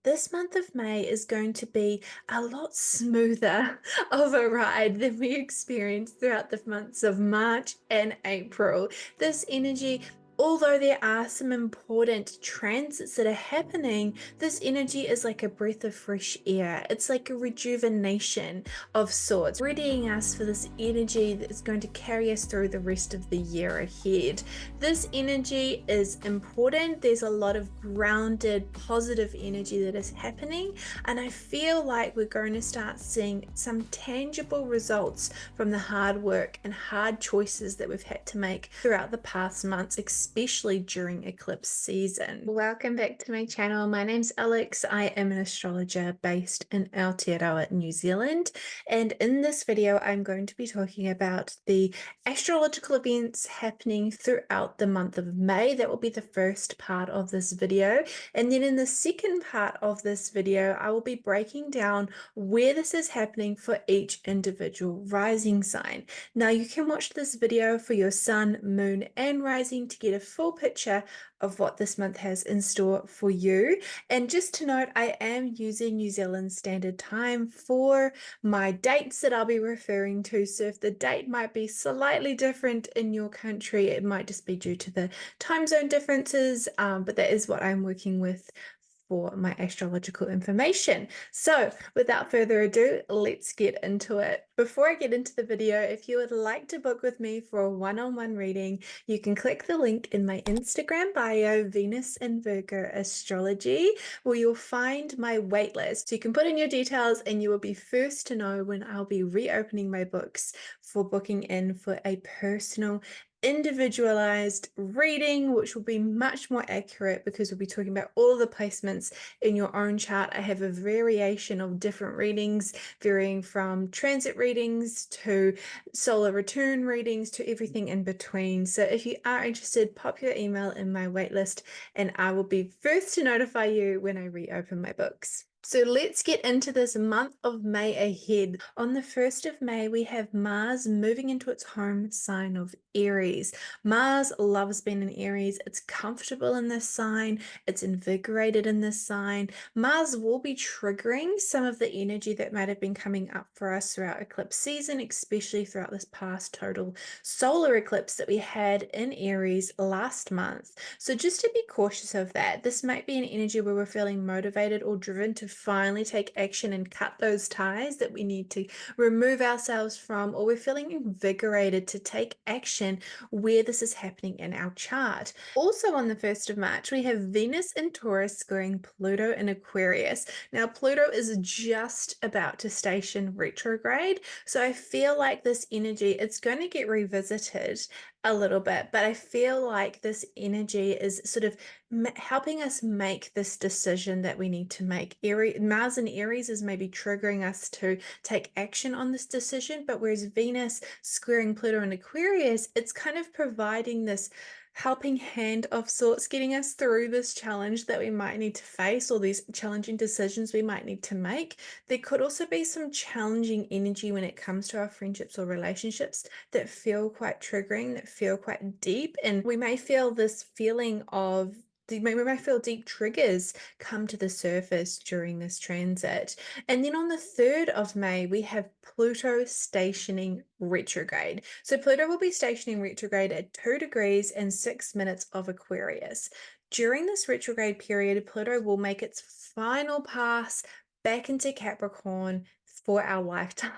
this month of May is going to be a lot smoother of a ride than we experienced throughout the months of March and April. This energy, although there are some important transits that are happening, this energy is like a breath of fresh air. It's like a rejuvenation of sorts, readying us for this energy that is going to carry us through the rest of the year ahead. This energy is important. There's a lot of grounded, positive energy that is happening, and I feel like we're going to start seeing some tangible results from the hard work and hard choices that we've had to make throughout the past months, especially during eclipse season. Welcome back to my channel. My name's Alex. I am an astrologer based in Aotearoa, New Zealand, and in this video I'm going to be talking about the astrological events happening throughout the month of May. That will be the first part of this video, and then in the second part of this video I will be breaking down where this is happening for each individual rising sign. Now you can watch this video for your sun, moon and rising to get a full picture of what this month has in store for you. And just to note, I am using New Zealand Standard Time for my dates that I'll be referring to, so if the date might be slightly different in your country, it might just be due to the time zone differences, but that is what I'm working with for my astrological information. So without further ado, let's get into it. Before I get into the video, if you would like to book with me for a one-on-one reading, you can click the link in my Instagram bio, Venus and Virgo Astrology, where you'll find my waitlist. So you can put in your details and you will be first to know when I'll be reopening my books for booking in for a personal individualized reading, which will be much more accurate because we'll be talking about all of the placements in your own chart. I have a variation of different readings, varying from transit readings to solar return readings to everything in between. So if you are interested, pop your email in my waitlist and I will be first to notify you when I reopen my books. So let's get into this month of May ahead. On the 1st of May, we have Mars moving into its home sign of Aries. Mars loves being in Aries. It's comfortable in this sign. It's invigorated in this sign. Mars will be triggering some of the energy that might have been coming up for us throughout eclipse season, especially throughout this past total solar eclipse that we had in Aries last month. So just to be cautious of that, this might be an energy where we're feeling motivated or driven to finally take action and cut those ties that we need to remove ourselves from, or we're feeling invigorated to take action where this is happening in our chart. Also on the 1st of March, we have Venus in Taurus squaring Pluto in Aquarius. Now, Pluto is just about to station retrograde, so I feel like this energy, it's going to get revisited a little bit, but I feel like this energy is sort of helping us make this decision that we need to make. Mars in Aries is maybe triggering us to take action on this decision, but whereas Venus squaring Pluto in Aquarius, it's kind of providing this helping hand of sorts, getting us through this challenge that we might need to face, or these challenging decisions we might need to make. There could also be some challenging energy when it comes to our friendships or relationships that feel quite triggering, that feel quite deep, and we may feel this feeling of we might feel deep triggers come to the surface during this transit. And then on the 3rd of May, we have Pluto stationing retrograde. So Pluto will be stationing retrograde at 2 degrees and 6 minutes of Aquarius. During this retrograde period, Pluto will make its final pass back into Capricorn for our lifetime.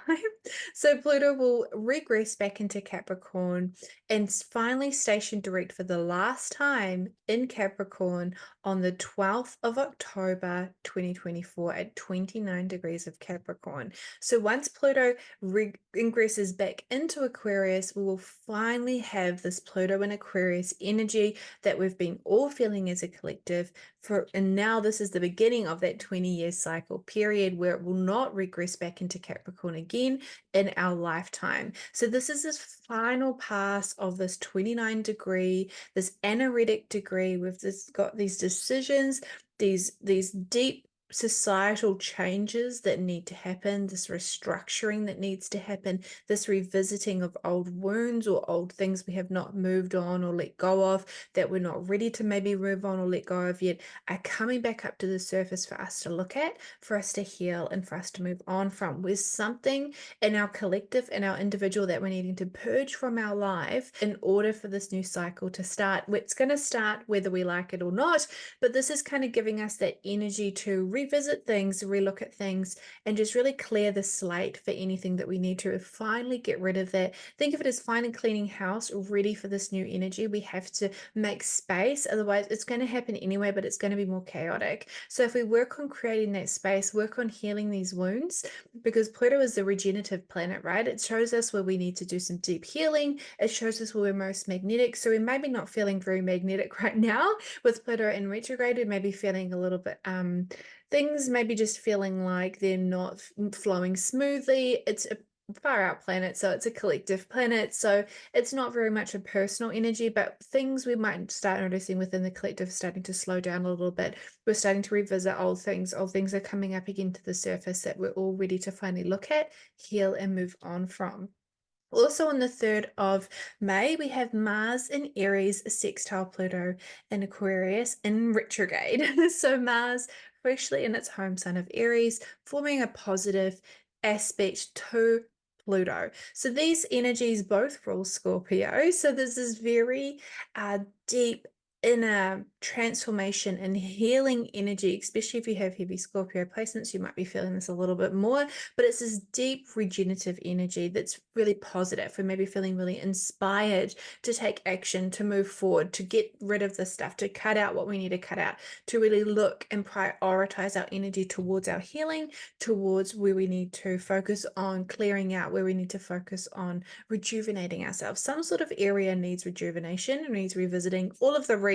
So Pluto will regress back into Capricorn and finally station direct for the last time in Capricorn on the 12th of October 2024 at 29 degrees of Capricorn. So once Pluto ingresses back into Aquarius, we will finally have this Pluto in Aquarius energy that we've been all feeling as a collective and now this is the beginning of that 20-year cycle period where it will not regress back into Capricorn again in our lifetime. So this is this final pass of this 29-degree, this anaretic degree. We've just got these decisions, these deep societal changes that need to happen, this restructuring that needs to happen, this revisiting of old wounds or old things we have not moved on or let go of, that we're not ready to maybe move on or let go of yet, are coming back up to the surface for us to look at, for us to heal, and for us to move on from. There's something in our collective and our individual that we're needing to purge from our life in order for this new cycle to start. It's going to start whether we like it or not, but this is kind of giving us that energy to revisit things, relook at things, and just really clear the slate for anything that we need to finally get rid of that. Think of it as finally cleaning house, ready for this new energy. We have to make space, otherwise it's going to happen anyway, but it's going to be more chaotic. So if we work on creating that space, work on healing these wounds, because Pluto is the regenerative planet, right? It shows us where we need to do some deep healing. It shows us where we're most magnetic. So we may be not feeling very magnetic right now with Pluto in retrograde. We may be feeling a little bit things maybe just feeling like they're not flowing smoothly. It's a far out planet, so it's a collective planet, so it's not very much a personal energy, but things we might start noticing within the collective starting to slow down a little bit. We're starting to revisit old things are coming up again to the surface that we're all ready to finally look at, heal, and move on from. Also on the 3rd of May, we have Mars in Aries, sextile Pluto in Aquarius in retrograde. So Mars freshly in its home sign of Aries, forming a positive aspect to Pluto. So these energies both rule Scorpio. So there's this very deep inner transformation and healing energy, especially if you have heavy Scorpio placements, you might be feeling this a little bit more, but it's this deep regenerative energy that's really positive. We may be feeling really inspired to take action, to move forward, to get rid of this stuff, to cut out what we need to cut out, to really look and prioritize our energy towards our healing, towards where we need to focus on clearing out, where we need to focus on rejuvenating ourselves. Some sort of area needs rejuvenation and needs revisiting. All of the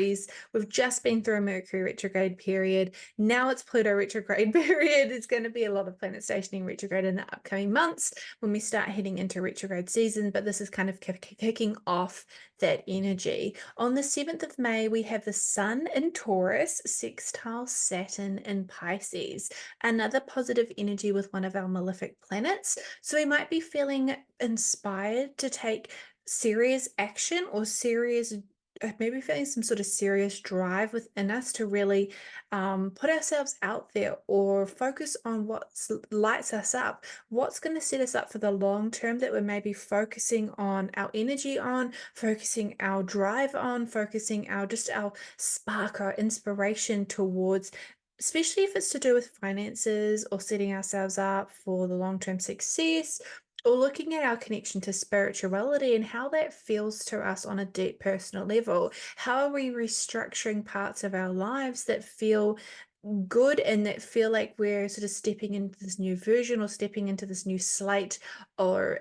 we've just been through a Mercury retrograde period. Now it's Pluto retrograde period. It's going to be a lot of planet stationing retrograde in the upcoming months when we start heading into retrograde season, but this is kind of kicking off that energy. On the 7th of May, we have the Sun in Taurus, sextile Saturn in Pisces, another positive energy with one of our malefic planets. So we might be feeling inspired to take serious action or serious maybe feeling some sort of serious drive within us to really put ourselves out there or focus on what lights us up, what's going to set us up for the long term that we're maybe focusing on our energy on, focusing our drive on, focusing our spark, our inspiration towards, especially if it's to do with finances or setting ourselves up for the long-term success, or looking at our connection to spirituality and how that feels to us on a deep personal level. How are we restructuring parts of our lives that feel good and that feel like we're sort of stepping into this new version or stepping into this new slate or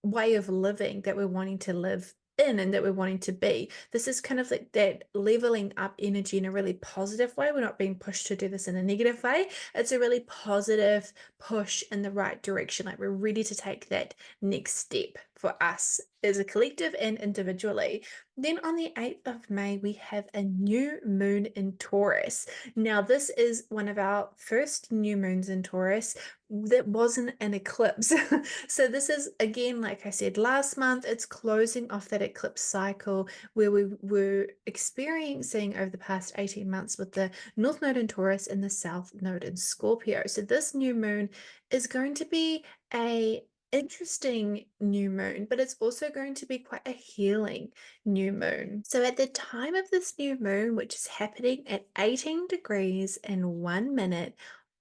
way of living that we're wanting to live in and that we're wanting to be. This is kind of like that leveling up energy in a really positive way. We're not being pushed to do this in a negative way. It's a really positive push in the right direction. Like we're ready to take that next step for us as a collective and individually. Then on the 8th of May, we have a new moon in Taurus. Now, this is one of our first new moons in Taurus that wasn't an eclipse. So this is, again, like I said last month, it's closing off that eclipse cycle where we were experiencing over the past 18 months with the North Node in Taurus and the South Node in Scorpio. So this new moon is going to be a interesting new moon, but it's also going to be quite a healing new moon. So at the time of this new moon, which is happening at 18 degrees and 1 minute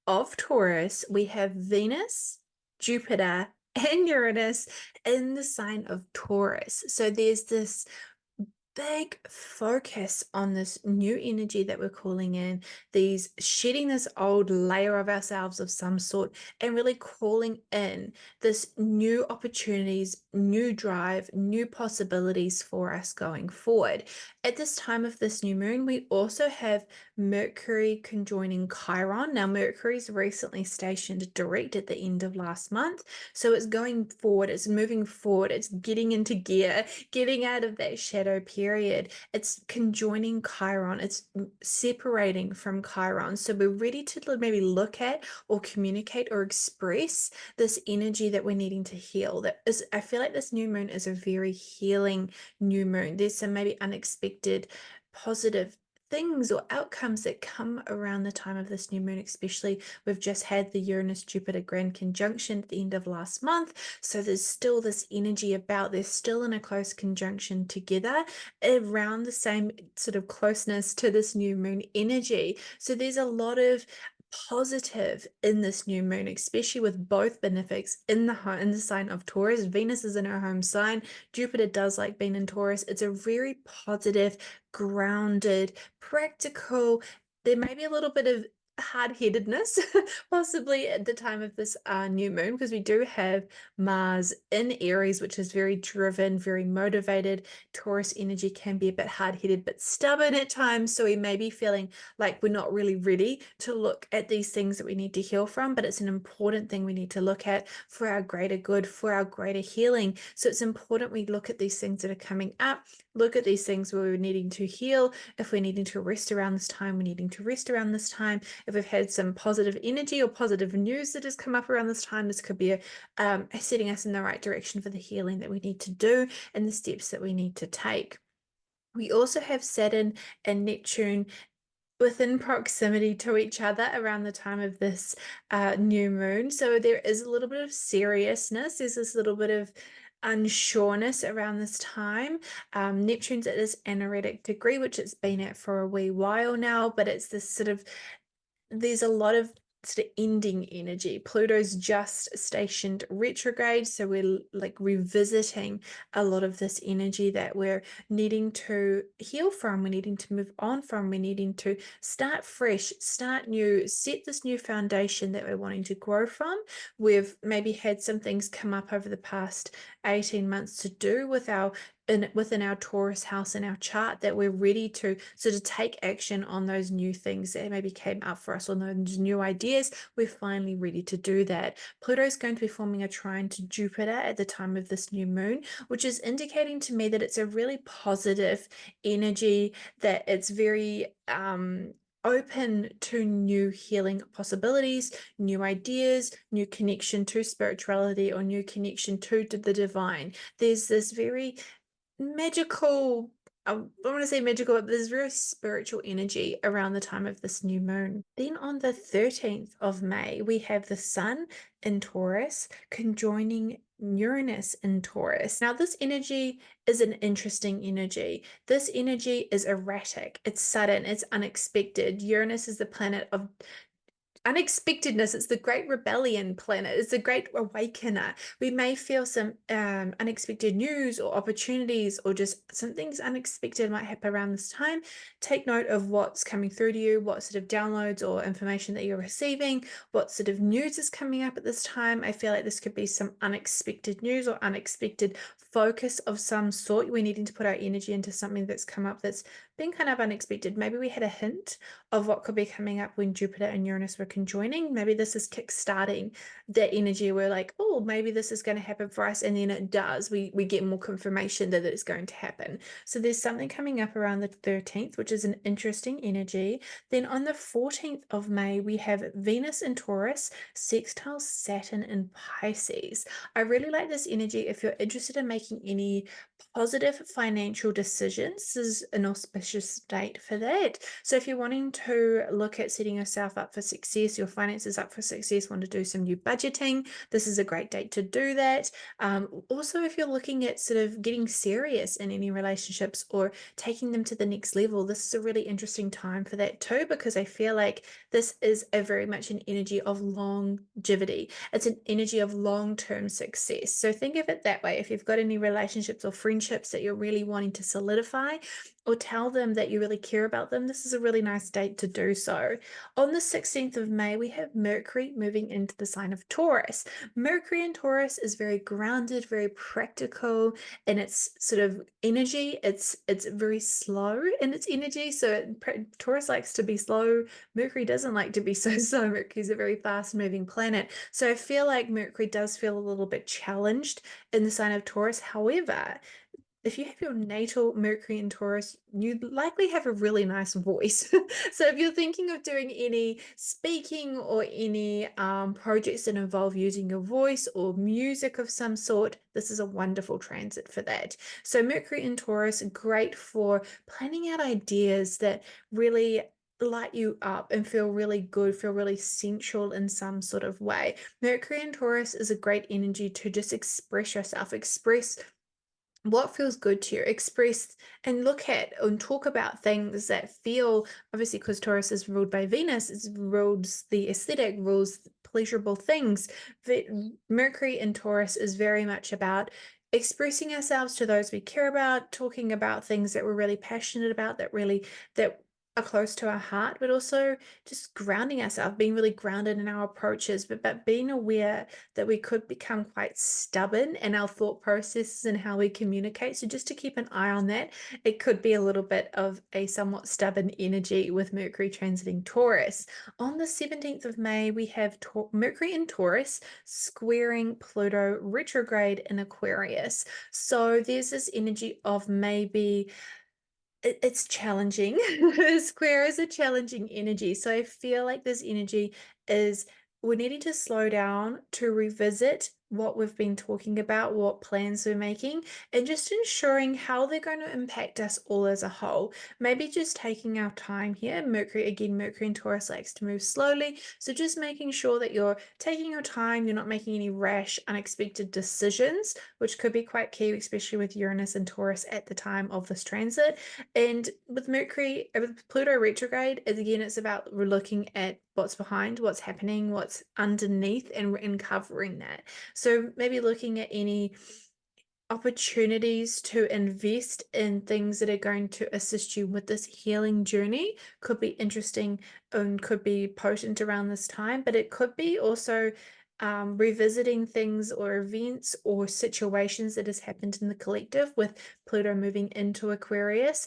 of Taurus, we have Venus, Jupiter, and Uranus in the sign of Taurus. So there's this big focus on this new energy that we're calling in, these shedding this old layer of ourselves of some sort and really calling in this new opportunities, new drive, new possibilities for us going forward. At this time of this new moon, we also have Mercury conjoining Chiron. Now, Mercury's recently stationed direct at the end of last month, so it's going forward, it's moving forward, it's getting into gear, getting out of that shadow period. It's conjoining Chiron, it's separating from Chiron. So we're ready to maybe look at or communicate or express this energy that we're needing to heal. That is, I feel like this new moon is a very healing new moon. There's some maybe unexpected positive things or outcomes that come around the time of this new moon, especially we've just had the Uranus Jupiter grand conjunction at the end of last month, so there's still this energy about, they're still in a close conjunction together around the same sort of closeness to this new moon energy. So there's a lot of positive in this new moon, especially with both benefics in the sign of Taurus. Venus is in her home sign. Jupiter does like being in Taurus. It's a very positive, grounded, practical. There may be a little bit of hard-headedness possibly at the time of this new moon, because we do have Mars in Aries, which is very driven, very motivated. Taurus energy can be a bit hard-headed but stubborn at times, so we may be feeling like we're not really ready to look at these things that we need to heal from, but it's an important thing we need to look at for our greater good, for our greater healing. So it's important we look at these things that are coming up, look at these things where we're needing to heal. If we're needing to rest around this time, we're needing to rest around this time. If we've had some positive energy or positive news that has come up around this time, this could be setting us in the right direction for the healing that we need to do and the steps that we need to take. We also have Saturn and Neptune within proximity to each other around the time of this new moon. So there is a little bit of seriousness. There's this little bit of unsureness around this time. Neptune's at this anaretic degree, which it's been at for a wee while now, but it's this sort of, there's a lot of sort of ending energy. Pluto's just stationed retrograde, so we're like revisiting a lot of this energy that we're needing to heal from, we're needing to move on from, we're needing to start fresh, start new, set this new foundation that we're wanting to grow from. We've maybe had some things come up over the past 18 months to do with within our Taurus house in our chart, that we're ready to sort of take action on those new things that maybe came up for us, on those new ideas. We're finally ready to do that. Pluto is going to be forming a trine to Jupiter at the time of this new moon, which is indicating to me that it's a really positive energy, that it's very open to new healing possibilities, new ideas, new connection to spirituality, or new connection to the divine. There's this very magical, I don't want to say magical, but there's very spiritual energy around the time of this new moon. Then on the 13th of May, we have the Sun in Taurus conjoining Uranus in Taurus. Now, this energy is an interesting energy. This energy is erratic, it's sudden, it's unexpected. Uranus is the planet of unexpectedness. It's the great rebellion planet. It's the great awakener. We may feel some unexpected news or opportunities, or just some things unexpected might happen around this time. Take note of what's coming through to you, what sort of downloads or information that you're receiving, what sort of news is coming up at this time. I feel like this could be some unexpected news or unexpected focus of some sort. We're needing to put our energy into something that's come up that's been kind of unexpected. Maybe we had a hint of what could be coming up when Jupiter and Uranus were conjoining. Maybe this is kick-starting that energy. We're like, oh, maybe this is going to happen for us, and then it does. We get more confirmation that it's going to happen. So there's something coming up around the 13th, which is an interesting energy. Then on the 14th of May, we have Venus in Taurus, sextile Saturn in Pisces. I really like this energy if you're interested in making any positive financial decisions. This is an auspicious date for that. So if you're wanting to look at setting yourself up for success, your finances up for success, want to do some new budgeting, this is a great date to do that. Also, if you're looking at sort of getting serious in any relationships or taking them to the next level, this is a really interesting time for that too, because I feel like this is a very much an energy of longevity. It's an energy of long-term success. So think of it that way. If you've got any relationships or friendships that you're really wanting to solidify, or tell them that you really care about them, this is a really nice date to do so. On the 16th of May, we have Mercury moving into the sign of Taurus. Mercury in Taurus is very grounded, very practical in its sort of energy. It's very slow in its energy. So Taurus likes to be slow. Mercury doesn't like to be so slow. Mercury's a very fast-moving planet. So I feel like Mercury does feel a little bit challenged in the sign of Taurus. However, if you have your natal Mercury in Taurus, you likely have a really nice voice. So if you're thinking of doing any speaking or any projects that involve using your voice or music of some sort, this is a wonderful transit for that. So Mercury in Taurus, great for planning out ideas that really light you up and feel really good, feel really sensual in some sort of way. Mercury in Taurus is a great energy to just express yourself, express what feels good to you, express and look at and talk about things that feel, obviously because Taurus is ruled by Venus, it rules the aesthetic, rules pleasurable things. That Mercury in Taurus is very much about expressing ourselves to those we care about, talking about things that we're really passionate about, that are close to our heart, but also just grounding ourselves, being really grounded in our approaches, but being aware that we could become quite stubborn in our thought processes and how we communicate. So just to keep an eye on that, it could be a little bit of a somewhat stubborn energy with Mercury transiting Taurus. On the 17th of May, we have Mercury in Taurus squaring Pluto retrograde in Aquarius. So there's this energy of maybe it's challenging. Square is a challenging energy. So I feel like this energy is we're needing to slow down to revisit what we've been talking about, what plans we're making, and just ensuring how they're going to impact us all as a whole. Maybe just taking our time here. Mercury and Taurus likes to move slowly. So just making sure that you're taking your time, you're not making any rash, unexpected decisions, which could be quite key, especially with Uranus and Taurus at the time of this transit. And with Pluto retrograde, again, it's about looking at what's behind, what's happening, what's underneath, and covering that. So maybe looking at any opportunities to invest in things that are going to assist you with this healing journey could be interesting and could be potent around this time, but it could be also revisiting things or events or situations that has happened in the collective with Pluto moving into Aquarius.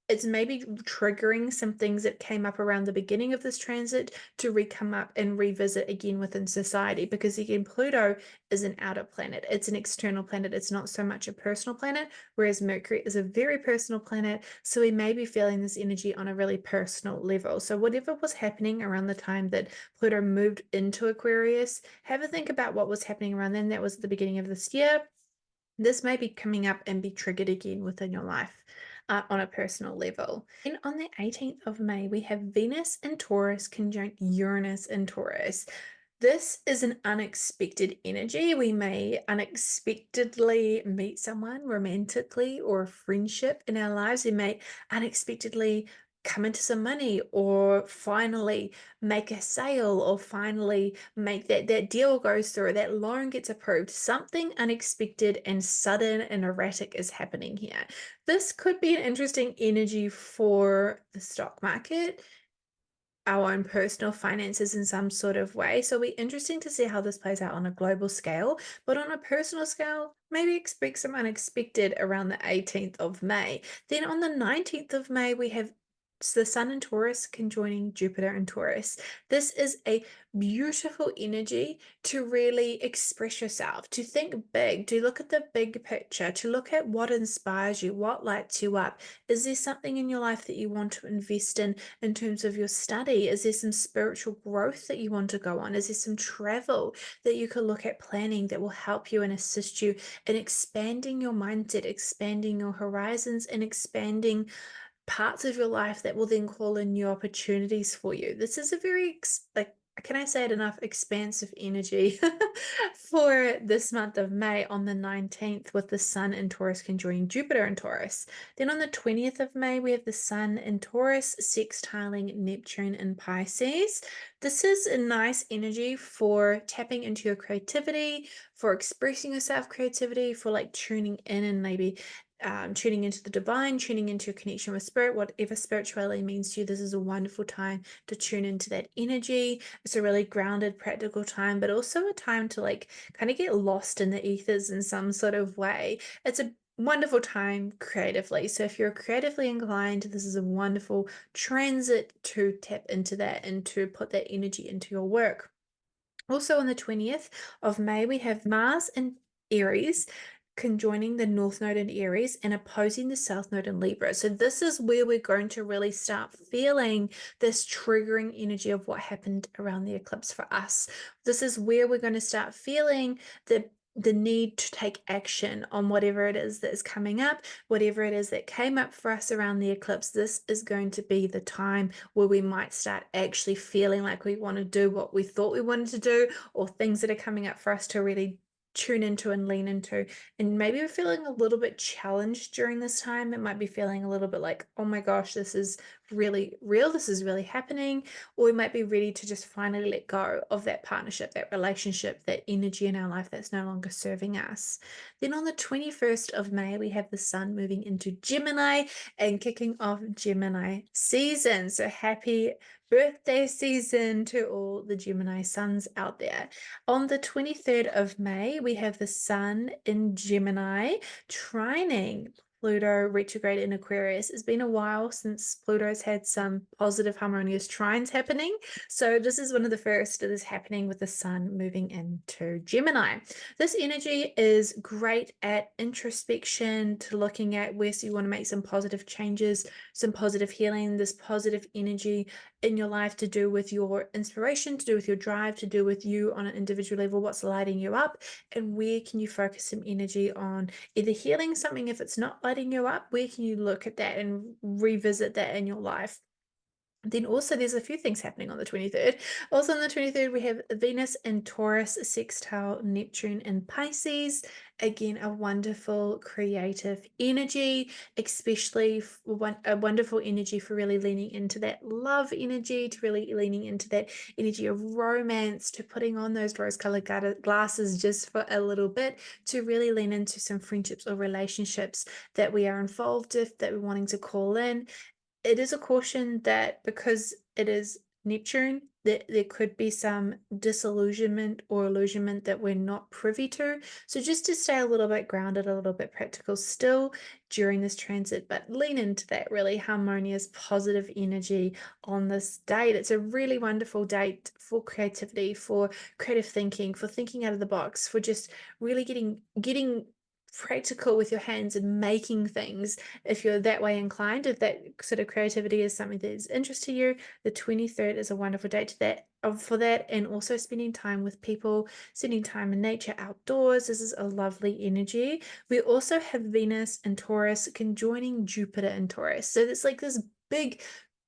It's maybe triggering some things that came up around the beginning of this transit to come up and revisit again within society, because again, Pluto is an outer planet. It's an external planet. It's not so much a personal planet, whereas Mercury is a very personal planet. So we may be feeling this energy on a really personal level. So whatever was happening around the time that Pluto moved into Aquarius, have a think about what was happening around then. That was at the beginning of this year. This may be coming up and be triggered again within your life. On a personal level. And on the 18th of May, we have Venus in Taurus conjunct Uranus in Taurus. This is an unexpected energy. We may unexpectedly meet someone romantically or a friendship in our lives. We may unexpectedly come into some money or finally make a sale or finally make that deal goes through, that loan gets approved. Something unexpected and sudden and erratic is happening here. This could be an interesting energy for the stock market, our own personal finances in some sort of way. So it'll be interesting to see how this plays out on a global scale. But on a personal scale, maybe expect some unexpected around the 18th of May. Then on the 19th of May, we have the Sun in Taurus conjoining Jupiter in Taurus. This is a beautiful energy to really express yourself, to think big, to look at the big picture, to look at what inspires you, what lights you up. Is there something in your life that you want to invest in terms of your study? Is there some spiritual growth that you want to go on? Is there some travel that you could look at planning that will help you and assist you in expanding your mindset, expanding your horizons, and expanding parts of your life that will then call in new opportunities for you? This is a very, like, can I say it enough, expansive energy for this month of May on the 19th with the Sun in Taurus conjoining Jupiter in Taurus. Then on the 20th of May, we have the Sun in Taurus sextiling Neptune in Pisces. This is a nice energy for tapping into your creativity, for expressing yourself creativity, for like tuning in and maybe tuning into the divine, tuning into your connection with spirit, whatever spirituality means to you. This is a wonderful time to tune into that energy. It's a really grounded, practical time, but also a time to like kind of get lost in the ethers in some sort of way. It's a wonderful time creatively. So if you're creatively inclined, this is a wonderful transit to tap into that and to put that energy into your work. Also on the 20th of May, we have Mars in Aries conjoining the North Node in Aries and opposing the South Node in Libra. So this is where we're going to really start feeling this triggering energy of what happened around the eclipse for us. This is where we're going to start feeling the need to take action on whatever it is that is coming up, whatever it is that came up for us around the eclipse. This is going to be the time where we might start actually feeling like we want to do what we thought we wanted to do, or things that are coming up for us to really tune into and lean into. And maybe we're feeling a little bit challenged during this time. It might be feeling a little bit like, oh my gosh, this is really real, this is really happening. Or we might be ready to just finally let go of that partnership, that relationship, that energy in our life that's no longer serving us. Then on the 21st of May, we have the sun moving into Gemini and kicking off Gemini season. So happy birthday season to all the Gemini suns out there. On the 23rd of May, we have the sun in Gemini trining Pluto retrograde in Aquarius. It's been a while since Pluto's had some positive harmonious trines happening. So this is one of the first that is happening with the sun moving into Gemini. This energy is great at introspection, to looking at where so you want to make some positive changes, some positive healing, this positive energy in your life to do with your inspiration, to do with your drive, to do with you on an individual level, what's lighting you up, and where can you focus some energy on either healing something if it's not lighting you up, where can you look at that and revisit that in your life. Then also there's a few things happening on the 23rd. Also on the 23rd, we have Venus in Taurus, sextile Neptune in Pisces. Again, a wonderful creative energy, especially a wonderful energy for really leaning into that love energy, to really leaning into that energy of romance, to putting on those rose-colored glasses just for a little bit, to really lean into some friendships or relationships that we are involved with, that we're wanting to call in. It is a caution that because it is Neptune, that there could be some disillusionment or illusionment that we're not privy to. So just to stay a little bit grounded, a little bit practical still during this transit, but lean into that really harmonious, positive energy on this date. It's a really wonderful date for creativity, for creative thinking, for thinking out of the box, for just really getting practical with your hands and making things. If you're that way inclined, if that sort of creativity is something that is interest to you, the 23rd is a wonderful date for that, and also spending time with people, spending time in nature, outdoors. This is a lovely energy. We also have Venus and Taurus conjoining Jupiter and Taurus. So it's like this big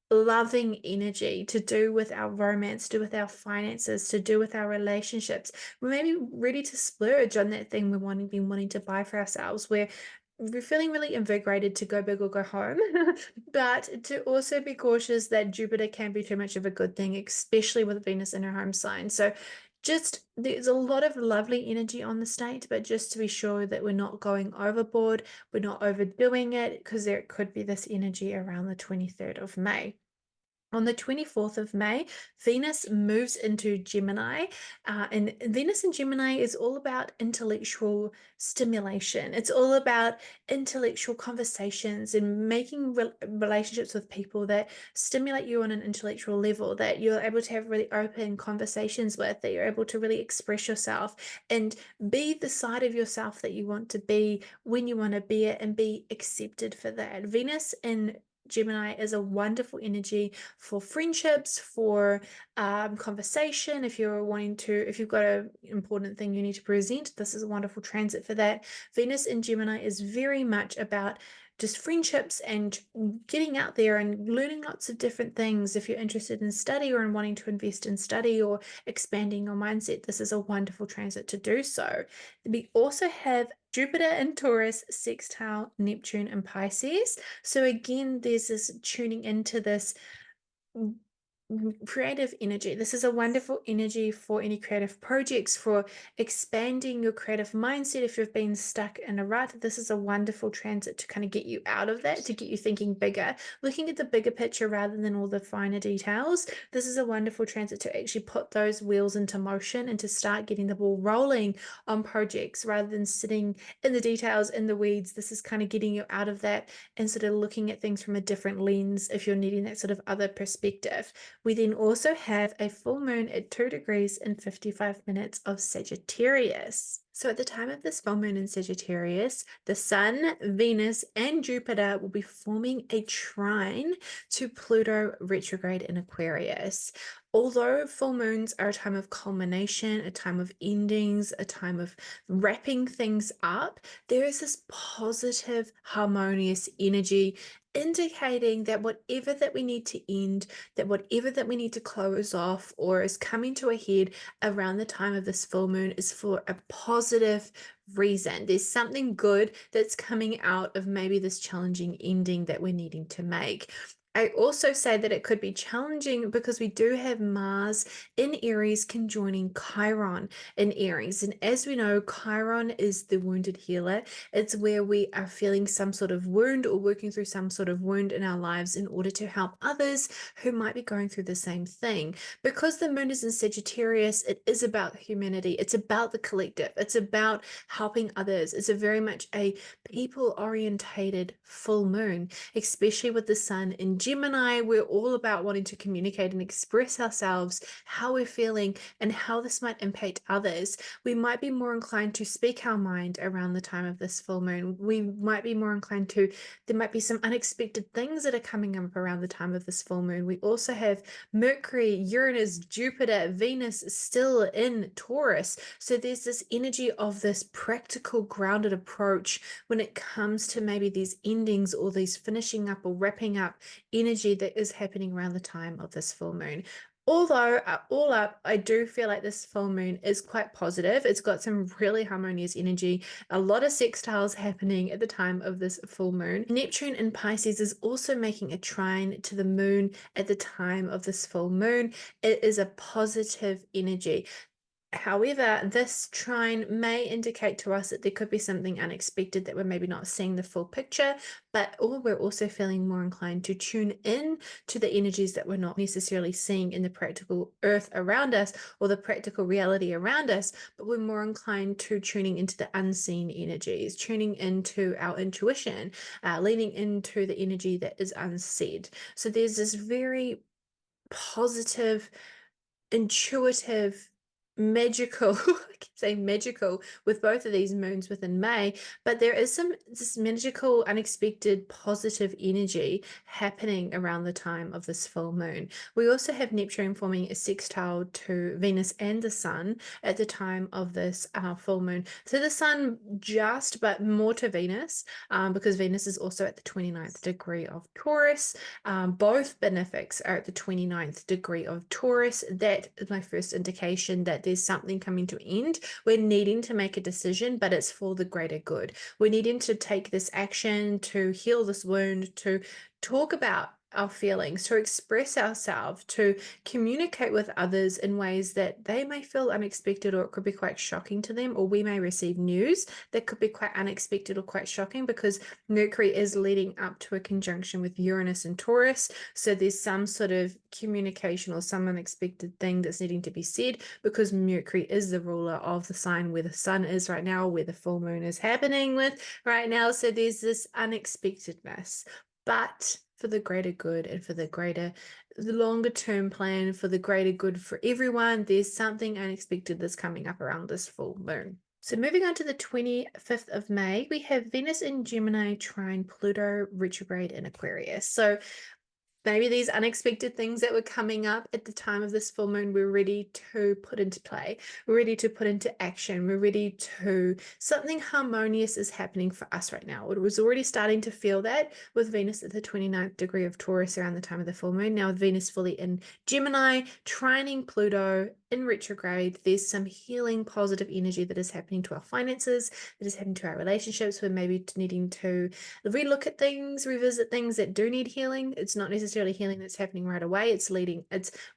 loving energy to do with our romance, to do with our finances, to do with our relationships. We may be ready to splurge on that thing been wanting to buy for ourselves, where we're feeling really invigorated to go big or go home, but to also be cautious that Jupiter can be too much of a good thing, especially with Venus in her home sign. So just there's a lot of lovely energy on the state, but just to be sure that we're not going overboard, we're not overdoing it, because there could be this energy around the 23rd of May. On the 24th of May, Venus moves into Gemini, and Venus in Gemini is all about intellectual stimulation. It's all about intellectual conversations and making relationships with people that stimulate you on an intellectual level, that you're able to have really open conversations with, that you're able to really express yourself and be the side of yourself that you want to be when you want to be it, and be accepted for that. Venus in Gemini is a wonderful energy for friendships, for conversation. If you've got an important thing you need to present, this is a wonderful transit for that. Venus in Gemini is very much about just friendships and getting out there and learning lots of different things. If you're interested in study or in wanting to invest in study or expanding your mindset, this is a wonderful transit to do so. We also have Jupiter in Taurus, sextile Neptune in Pisces. So again, there's this tuning into this creative energy. This is a wonderful energy for any creative projects, for expanding your creative mindset. If you've been stuck in a rut, this is a wonderful transit to kind of get you out of that, to get you thinking bigger, looking at the bigger picture rather than all the finer details. This is a wonderful transit to actually put those wheels into motion and to start getting the ball rolling on projects rather than sitting in the details, in the weeds. This is kind of getting you out of that and sort of looking at things from a different lens if you're needing that sort of other perspective. We then also have a full moon at 2 degrees and 55 minutes of Sagittarius. So at the time of this full moon in Sagittarius, the Sun, Venus, and Jupiter will be forming a trine to Pluto retrograde in Aquarius. Although full moons are a time of culmination, a time of endings, a time of wrapping things up, there is this positive, harmonious energy indicating that whatever that we need to end, that whatever that we need to close off or is coming to a head around the time of this full moon is for a positive reason. There's something good that's coming out of maybe this challenging ending that we're needing to make. I also say that it could be challenging because we do have Mars in Aries conjoining Chiron in Aries. And as we know, Chiron is the wounded healer. It's where we are feeling some sort of wound or working through some sort of wound in our lives in order to help others who might be going through the same thing. Because the moon is in Sagittarius, it is about humanity. It's about the collective. It's about helping others. It's a very much a people-orientated full moon, especially with the sun in Gemini. We're all about wanting to communicate and express ourselves, how we're feeling, and how this might impact others. We might be more inclined to speak our mind around the time of this full moon. We might be more inclined to, there might be some unexpected things that are coming up around the time of this full moon. We also have Mercury, Uranus, Jupiter, Venus still in Taurus. So there's this energy of this practical, grounded approach when it comes to maybe these endings or these finishing up or wrapping up energy that is happening around the time of this full moon. Although, all up, I do feel like this full moon is quite positive. It's got some really harmonious energy, a lot of sextiles happening at the time of this full moon. Neptune in Pisces is also making a trine to the moon at the time of this full moon. It is a positive energy. However, this trine may indicate to us that there could be something unexpected, that we're maybe not seeing the full picture, or we're also feeling more inclined to tune in to the energies that we're not necessarily seeing in the practical earth around us or the practical reality around us, but we're more inclined to tuning into the unseen energies, tuning into our intuition, leaning into the energy that is unsaid. So there's this very positive, intuitive, magical, I keep saying magical with both of these moons within May, but there is this magical, unexpected, positive energy happening around the time of this full moon. We also have Neptune forming a sextile to Venus and the Sun at the time of this full moon. So the Sun just, but more to Venus, because Venus is also at the 29th degree of Taurus. Both benefics are at the 29th degree of Taurus. That is my first indication that there's something coming to end. We're needing to make a decision, but it's for the greater good. We're needing to take this action to heal this wound, to talk about our feelings, to express ourselves, to communicate with others in ways that they may feel unexpected, or it could be quite shocking to them, or we may receive news that could be quite unexpected or quite shocking because Mercury is leading up to a conjunction with Uranus and Taurus. So there's some sort of communication or some unexpected thing that's needing to be said because Mercury is the ruler of the sign where the sun is right now, where the full moon is happening with right now. So there's this unexpectedness, but for the greater good and for the longer term plan, for the greater good for everyone, there's something unexpected that's coming up around this full moon. So moving on to the 25th of May, we have Venus in Gemini trine Pluto retrograde in Aquarius. So maybe these unexpected things that were coming up at the time of this full moon, we're ready to put into play. We're ready to put into action. We're ready to, something harmonious is happening for us right now. It was already starting to feel that with Venus at the 29th degree of Taurus around the time of the full moon. Now with Venus fully in Gemini, trining Pluto in retrograde, there's some healing positive energy that is happening to our finances, that is happening to our relationships. We're maybe needing to relook at things, revisit things that do need healing. It's not necessarily healing that's happening right away. It's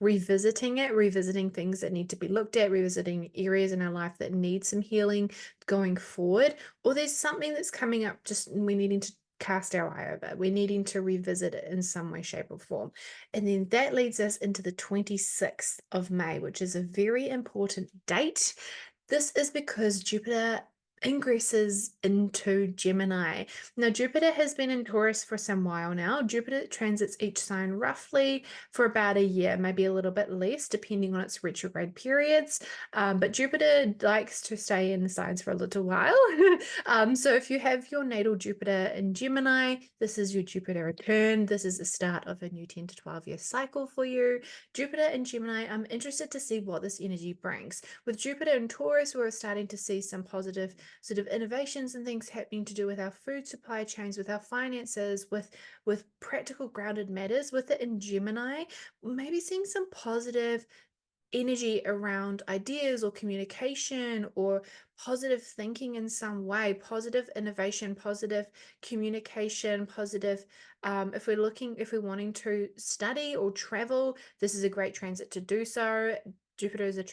revisiting it, revisiting things that need to be looked at, revisiting areas in our life that need some healing going forward. Or there's something that's coming up, just we're needing to cast our eye over. We're needing to revisit it in some way, shape, or form. And then that leads us into the 26th of May, which is a very important date. This is because Jupiter ingresses into Gemini. Now, Jupiter has been in Taurus for some while now. Jupiter transits each sign roughly for about a year, maybe a little bit less, depending on its retrograde periods. But Jupiter likes to stay in the signs for a little while. So if you have your natal Jupiter in Gemini, this is your Jupiter return. This is the start of a new 10 to 12 year cycle for you. Jupiter in Gemini, I'm interested to see what this energy brings. With Jupiter in Taurus, we're starting to see some positive sort of innovations and things happening to do with our food supply chains, with our finances, with practical grounded matters. With it in Gemini, maybe seeing some positive energy around ideas or communication or positive thinking in some way, positive innovation, positive communication, positive if we're wanting to study or travel, this is a great transit to do so. Jupiter is a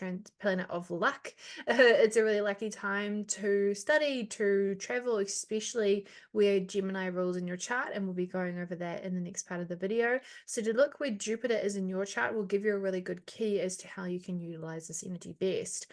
planet of luck. It's a really lucky time to study, to travel, especially where Gemini rules in your chart, and we'll be going over that in the next part of the video. So to look where Jupiter is in your chart will give you a really good key as to how you can utilize this energy best.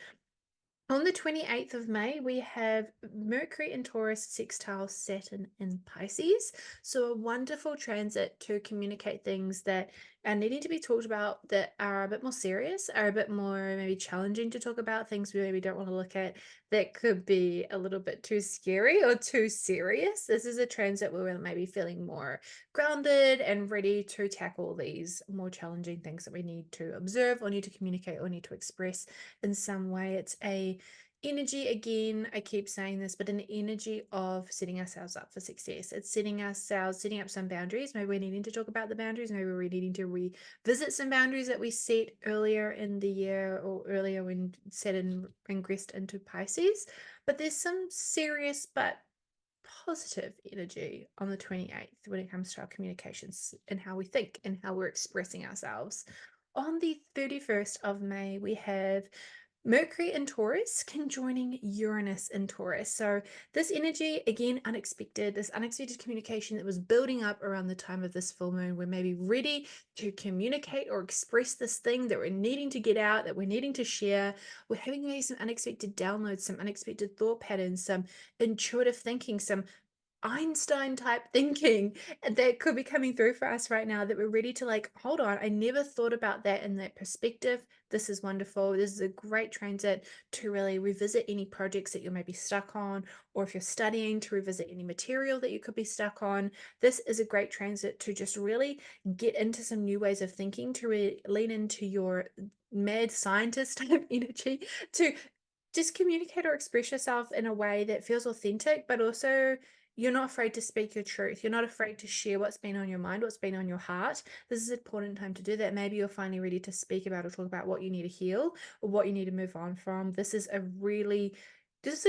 On the 28th of May, we have Mercury in Taurus sextile Saturn in Pisces. So a wonderful transit to communicate things that are needing to be talked about, that are a bit more serious, are a bit more maybe challenging to talk about, things we maybe don't want to look at that could be a little bit too scary or too serious. This is a transit where we're maybe feeling more grounded and ready to tackle these more challenging things that we need to observe or need to communicate or need to express in some way. It's a energy, again, I keep saying this, but an energy of setting ourselves up for success. It's setting up some boundaries. Maybe we're needing to talk about the boundaries. Maybe we're needing to revisit some boundaries that we set earlier in the year or earlier when Saturn ingressed into Pisces. But there's some serious but positive energy on the 28th when it comes to our communications and how we think and how we're expressing ourselves. On the 31st of May, we have Mercury in Taurus conjoining Uranus in Taurus. So this energy, again, unexpected, this unexpected communication that was building up around the time of this full moon. We're maybe ready to communicate or express this thing that we're needing to get out, that we're needing to share. We're having maybe some unexpected downloads, some unexpected thought patterns, some intuitive thinking, some Einstein type thinking that could be coming through for us right now, that we're ready to like, hold on, I never thought about that in that perspective. This is wonderful. This is a great transit to really revisit any projects that you may be stuck on, or if you're studying, to revisit any material that you could be stuck on. This is a great transit to just really get into some new ways of thinking, to really lean into your mad scientist type energy, to just communicate or express yourself in a way that feels authentic, but also you're not afraid to speak your truth. You're not afraid to share what's been on your mind, what's been on your heart. This is an important time to do that. Maybe you're finally ready to speak about or talk about what you need to heal or what you need to move on from. This is a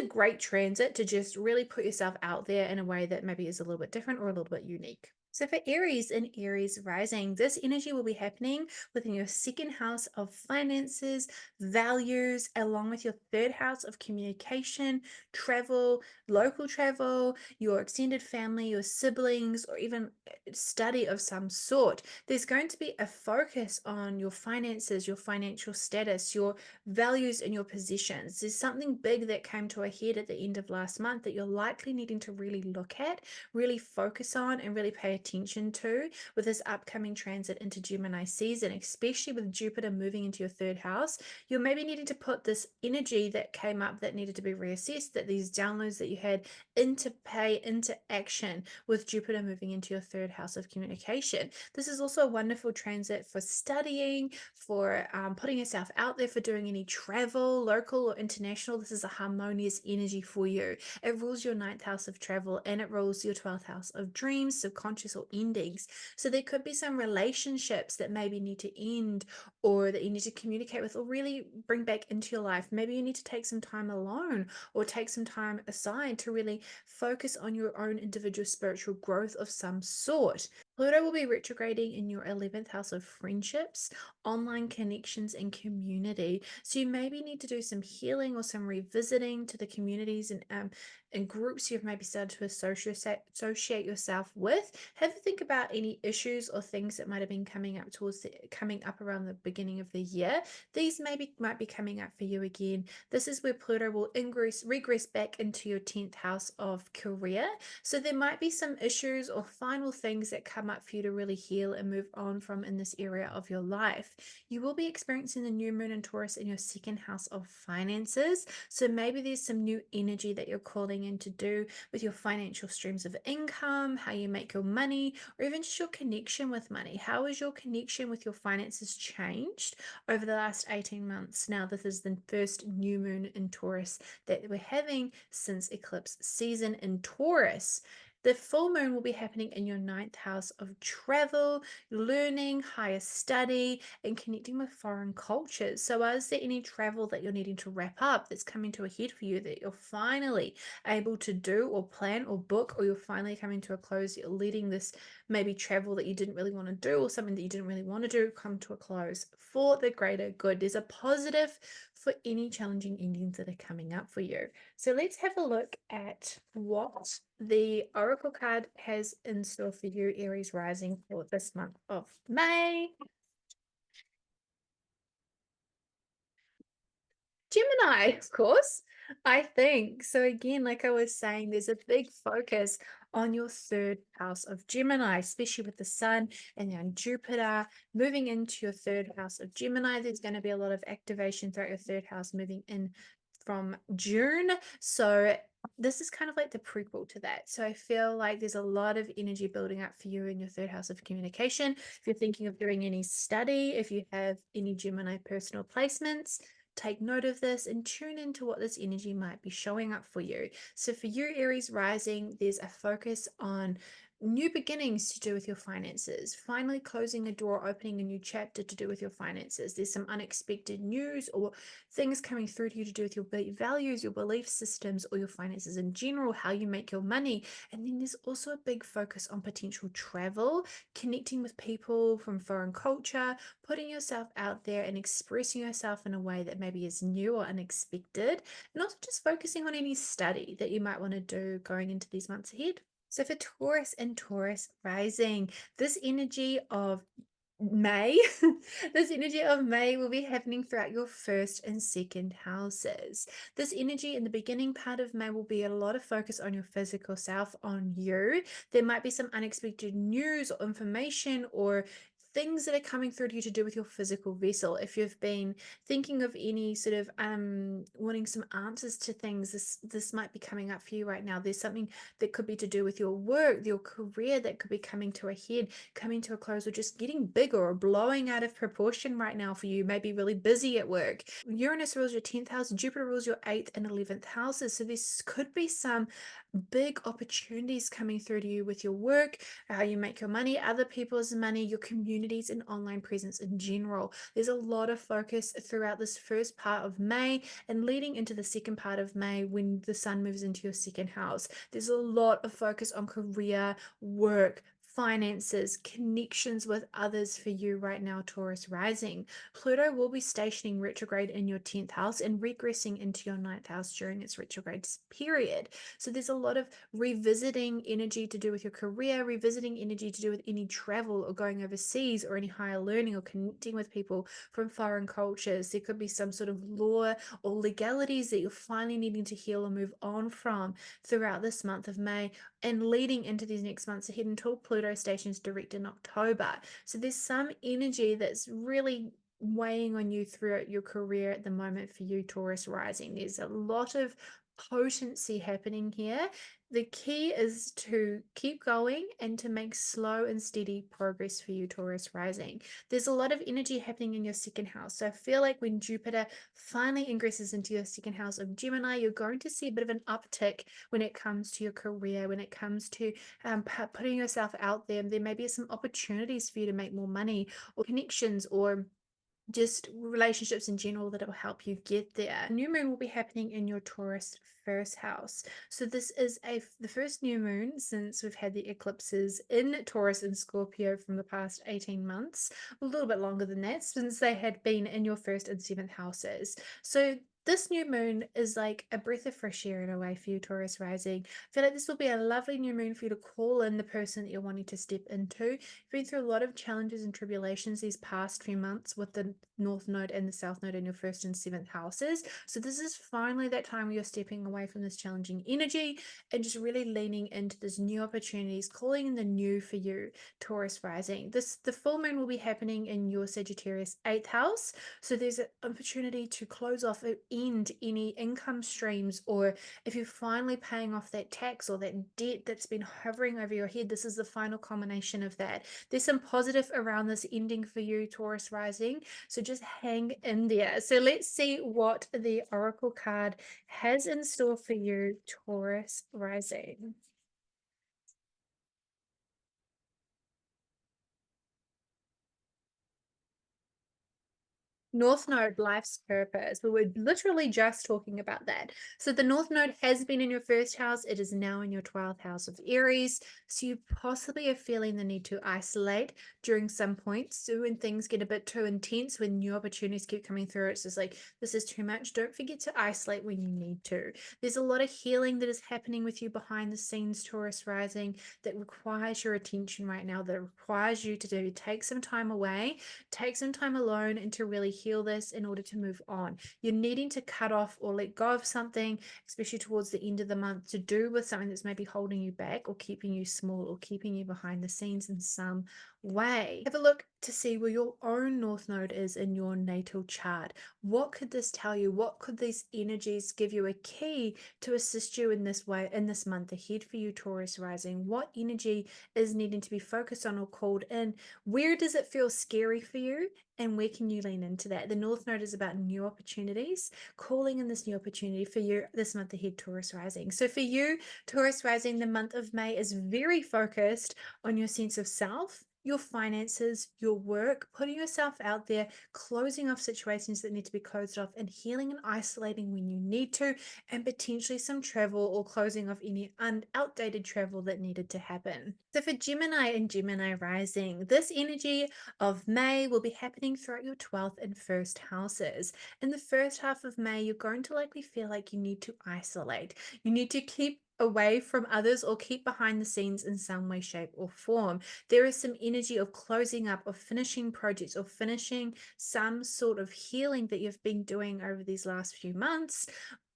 great transit to just really put yourself out there in a way that maybe is a little bit different or a little bit unique. So for Aries and Aries rising, this energy will be happening within your second house of finances, values, along with your third house of communication, travel, local travel, your extended family, your siblings, or even study of some sort. There's going to be a focus on your finances, your financial status, your values, and your positions. There's something big that came to a head at the end of last month that you're likely needing to really look at, really focus on, and really pay attention to with this upcoming transit into Gemini season, especially with Jupiter moving into your third house. You're maybe needing to put this energy that came up that needed to be reassessed, that these downloads that you had, into action with Jupiter moving into your third house of communication. This is also a wonderful transit for studying, for putting yourself out there, for doing any travel, local or international. This is a harmonious energy for you. It rules your ninth house of travel, and it rules your 12th house of dreams, subconscious endings or endings. So there could be some relationships that maybe need to end, or that you need to communicate with or really bring back into your life. Maybe you need to take some time alone or take some time aside to really focus on your own individual spiritual growth of some sort. Pluto will be retrograding in your 11th house of friendships, online connections, and community. So you maybe need to do some healing or some revisiting to the communities and groups you've maybe started to associate yourself with. Have a think about any issues or things that might have been coming up around the beginning of the year. These might be coming up for you again. This is where Pluto will regress back into your 10th house of career. So there might be some issues or final things that come up for you to really heal and move on from in this area of your life. You will be experiencing the new moon in Taurus in your second house of finances. So maybe there's some new energy that you're calling in to do with your financial streams of income, how you make your money, or even just your connection with money. How has your connection with your finances changed over the last 18 months? Now, this is the first new moon in Taurus that we're having since eclipse season in Taurus. The full moon will be happening in your 9th house of travel, learning, higher study, and connecting with foreign cultures. So is there any travel that you're needing to wrap up that's coming to a head for you that you're finally able to do or plan or book, or you're finally coming to a close? You're letting this maybe travel that you didn't really want to do, or something that you didn't really want to do, come to a close for the greater good. There's a positive for any challenging endings that are coming up for you. So let's have a look at what the Oracle card has in store for you, Aries rising, for this month of May. Gemini, of course, I think. So again, like I was saying, there's a big focus on your third house of Gemini, especially with the sun and then Jupiter moving into your third house of Gemini. There's going to be a lot of activation throughout your third house moving in from June. So this is kind of like the prequel to that. So I feel like there's a lot of energy building up for you in your third house of communication. If you're thinking of doing any study, if you have any Gemini personal placements, take note of this and tune into what this energy might be showing up for you. So for you, Aries rising, there's a focus on new beginnings to do with your finances, finally closing a door, opening a new chapter to do with your finances. There's some unexpected news or things coming through to you to do with your values, your belief systems, or your finances in general, how you make your money. And then there's also a big focus on potential travel, connecting with people from foreign culture, putting yourself out there and expressing yourself in a way that maybe is new or unexpected, and also just focusing on any study that you might want to do going into these months ahead. So for Taurus and Taurus rising, this energy of May, this energy of May will be happening throughout your first and second houses. This energy in the beginning part of May will be a lot of focus on your physical self, on you. There might be some unexpected news or information or things that are coming through to you to do with your physical vessel. If you've been thinking of any sort of wanting some answers to things, this might be coming up for you right now. There's something that could be to do with your work, your career, that could be coming to a head, coming to a close, or just getting bigger or blowing out of proportion right now for you. You may be really busy at work. Uranus rules your 10th house, Jupiter rules your 8th and 11th houses. So this could be some big opportunities coming through to you with your work, how you make your money, other people's money, your communities, and online presence in general. There's a lot of focus throughout this first part of May and leading into the second part of May when the sun moves into your second house. There's a lot of focus on career, work, finances, connections with others for you right now, Taurus rising. Pluto will be stationing retrograde in your 10th house and regressing into your 9th house during its retrograde period. So there's a lot of revisiting energy to do with your career, revisiting energy to do with any travel or going overseas or any higher learning or connecting with people from foreign cultures. There could be some sort of law or legalities that you're finally needing to heal or move on from throughout this month of May and leading into these next months ahead until Pluto stations direct in October. So there's some energy that's really weighing on you throughout your career at the moment for you, Taurus rising. There's a lot of potency happening here. The key is to keep going and to make slow and steady progress for you, Taurus rising. There's a lot of energy happening in your second house. So I feel like when Jupiter finally ingresses into your second house of Gemini, you're going to see a bit of an uptick when it comes to your career, when it comes to putting yourself out there. There may be some opportunities for you to make more money or connections or just relationships in general that will help you get there. New moon will be happening in your Taurus first house. So this is the first new moon since we've had the eclipses in Taurus and Scorpio from the past 18 months, a little bit longer than that, since they had been in your first and seventh houses. So this new moon is like a breath of fresh air in a way for you, Taurus rising. I feel like this will be a lovely new moon for you to call in the person that you're wanting to step into. You've been through a lot of challenges and tribulations these past few months with the North Node and the South Node in your first and seventh houses. So this is finally that time where you're stepping away from this challenging energy and just really leaning into this new opportunities, calling in the new for you, Taurus rising. The full moon will be happening in your Sagittarius 8th house. So there's an opportunity to close off or end any income streams, or if you're finally paying off that tax or that debt that's been hovering over your head, this is the final culmination of that. There's some positive around this ending for you, Taurus rising. So just hang in there. So let's see what the Oracle card has in store for you, Taurus rising. North Node, life's purpose. We were literally just talking about that. So the North Node has been in your first house. It is now in your 12th house of Aries. So you possibly are feeling the need to isolate during some points. So when things get a bit too intense, when new opportunities keep coming through, it's just like, this is too much. Don't forget to isolate when you need to. There's a lot of healing that is happening with you behind the scenes, Taurus rising, that requires your attention right now, that requires you to take some time away, take some time alone, and to really heal this in order to move on. You're needing to cut off or let go of something, especially towards the end of the month, to do with something that's maybe holding you back or keeping you small or keeping you behind the scenes in some way. Have a look to see where your own North Node is in your natal chart. What could this tell you? What could these energies give you a key to assist you in this way, in this month ahead for you, Taurus rising? What energy is needing to be focused on or called in? Where does it feel scary for you? And where can you lean into that? The North Node is about new opportunities, calling in this new opportunity for you this month ahead, Taurus rising. So for you, Taurus rising, the month of May is very focused on your sense of self, your finances, your work, putting yourself out there, closing off situations that need to be closed off, and healing and isolating when you need to, and potentially some travel or closing off any outdated travel that needed to happen. So for Gemini and Gemini rising, this energy of May will be happening throughout your 12th and first houses. In the first half of May, you're going to likely feel like you need to isolate. You need to keep away from others or keep behind the scenes in some way, shape, or form. There is some energy of closing up, of finishing projects, or finishing some sort of healing that you've been doing over these last few months.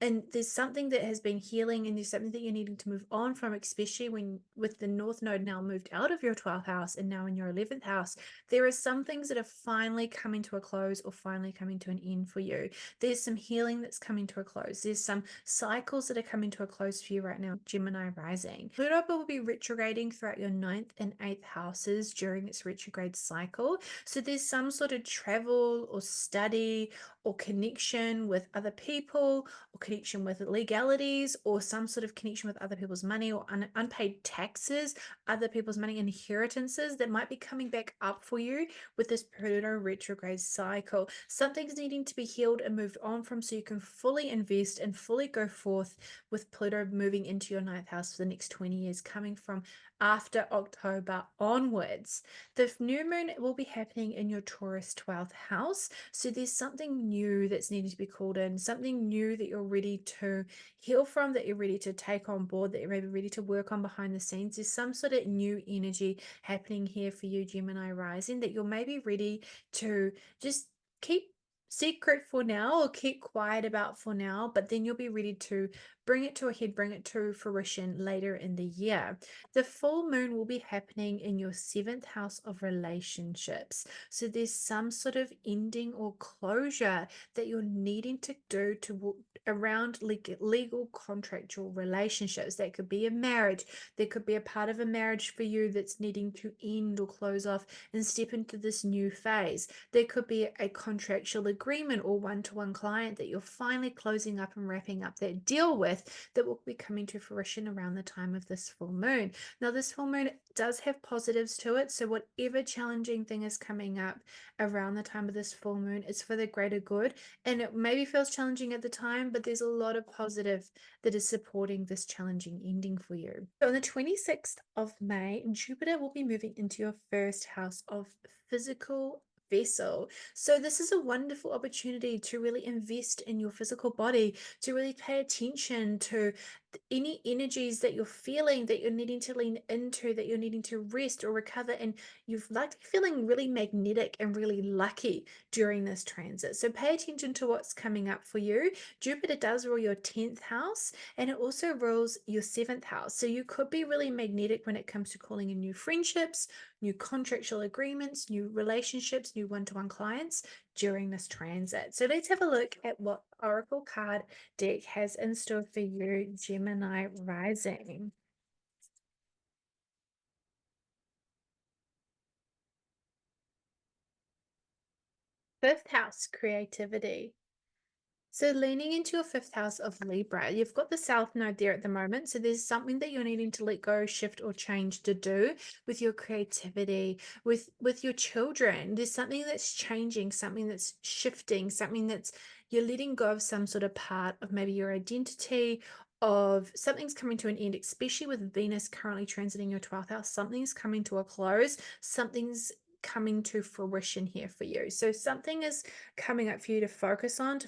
And there's something that has been healing, and there's something that you're needing to move on from, especially when with the North Node now moved out of your 12th house and now in your 11th house. There are some things that are finally coming to a close or finally coming to an end for you. There's some healing that's coming to a close. There's some cycles that are coming to a close for you right now, Gemini rising. Pluto will be retrograding throughout your 9th and 8th houses during its retrograde cycle. So there's some sort of travel or study or connection with other people, or connection with legalities, or some sort of connection with other people's money, or unpaid taxes, other people's money, inheritances that might be coming back up for you with this Pluto retrograde cycle. Something's needing to be healed and moved on from so you can fully invest and fully go forth with Pluto moving into your 9th house for the next 20 years, coming from after October onwards. The new moon will be happening in your Taurus 12th house. So there's something new that's needing to be called in, something new that you're ready to heal from, that you're ready to take on board, that you're maybe ready to work on behind the scenes. There's some sort of new energy happening here for you, Gemini rising, that you're maybe ready to just keep secret for now or keep quiet about for now, but then you'll be ready to bring it to a head, bring it to fruition later in the year. The full moon will be happening in your seventh house of relationships. So there's some sort of ending or closure that you're needing to do to around legal contractual relationships. That could be a marriage. There could be a part of a marriage for you that's needing to end or close off and step into this new phase. There could be a contractual agreement or one-to-one client that you're finally closing up and wrapping up that deal with that will be coming to fruition around the time of this full moon. Now, this full moon does have positives to it. So whatever challenging thing is coming up around the time of this full moon, it's for the greater good. And it maybe feels challenging at the time, but there's a lot of positive that is supporting this challenging ending for you. So on the 26th of May, Jupiter will be moving into your first house of physical vessel. So this is a wonderful opportunity to really invest in your physical body, to really pay attention to any energies that you're feeling that you're needing to lean into, that you're needing to rest or recover, and you're likely feeling really magnetic and really lucky during this transit. So pay attention to what's coming up for you. Jupiter does rule your 10th house, and it also rules your 7th house. So you could be really magnetic when it comes to calling in new friendships, new contractual agreements, new relationships, new one-to-one clients during this transit. So let's have a look at what Oracle card deck has in store for you, Gemini rising. Fifth house, creativity. So leaning into your fifth house of Libra, you've got the South Node there at the moment. So there's something that you're needing to let go, shift, or change to do with your creativity, with your children. There's something that's changing, something that's shifting, something that's you're letting go of some sort of part of maybe your identity, of something's coming to an end, especially with Venus currently transiting your 12th house. Something's coming to a close, something's coming to fruition here for you. So something is coming up for you to focus on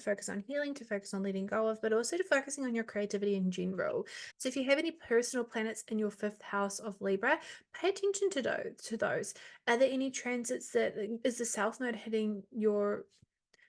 healing, to focus on letting go of, but also to focusing on your creativity in general. So if you have any personal planets in your fifth house of Libra, pay attention to those. Are there any transits that is the South Node hitting your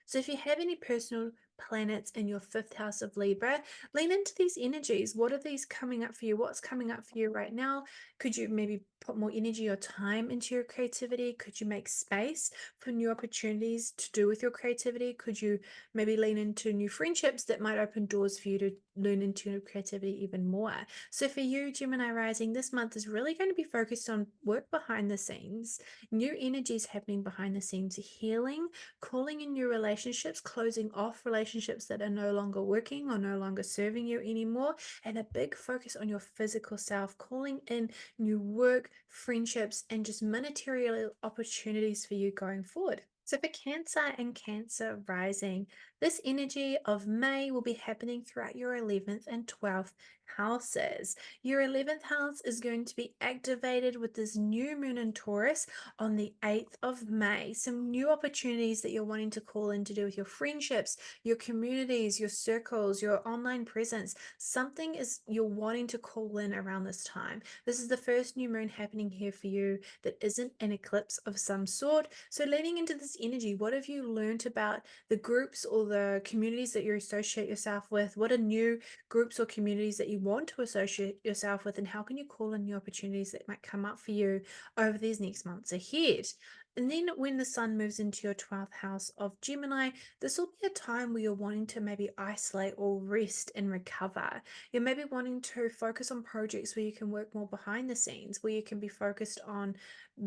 so if you have any personal planets in your fifth house of Libra, lean into these energies. What are these coming up for you? What's coming up for you right now? Could you maybe put more energy or time into your creativity? Could you make space for new opportunities to do with your creativity? Could you maybe lean into new friendships that might open doors for you to learn into your creativity even more? So for you, Gemini rising, this month is really going to be focused on work behind the scenes, new energies happening behind the scenes, healing, calling in new relationships, closing off relationships that are no longer working or no longer serving you anymore, and a big focus on your physical self, calling in new work, friendships, and just monetary opportunities for you going forward. So for Cancer and Cancer rising, this energy of May will be happening throughout your 11th and 12th houses. Your 11th house is going to be activated with this new moon in Taurus on the 8th of May. Some new opportunities that you're wanting to call in to do with your friendships, your communities, your circles, your online presence. Something is you're wanting to call in around this time. This is the first new moon happening here for you that isn't an eclipse of some sort. So leaning into this energy, what have you learned about the groups or the communities that you associate yourself with? What are new groups or communities that you want to associate yourself with, and how can you call in new opportunities that might come up for you over these next months ahead? And then when the sun moves into your 12th house of Gemini, this will be a time where you're wanting to maybe isolate or rest and recover. You're maybe wanting to focus on projects where you can work more behind the scenes, where you can be focused on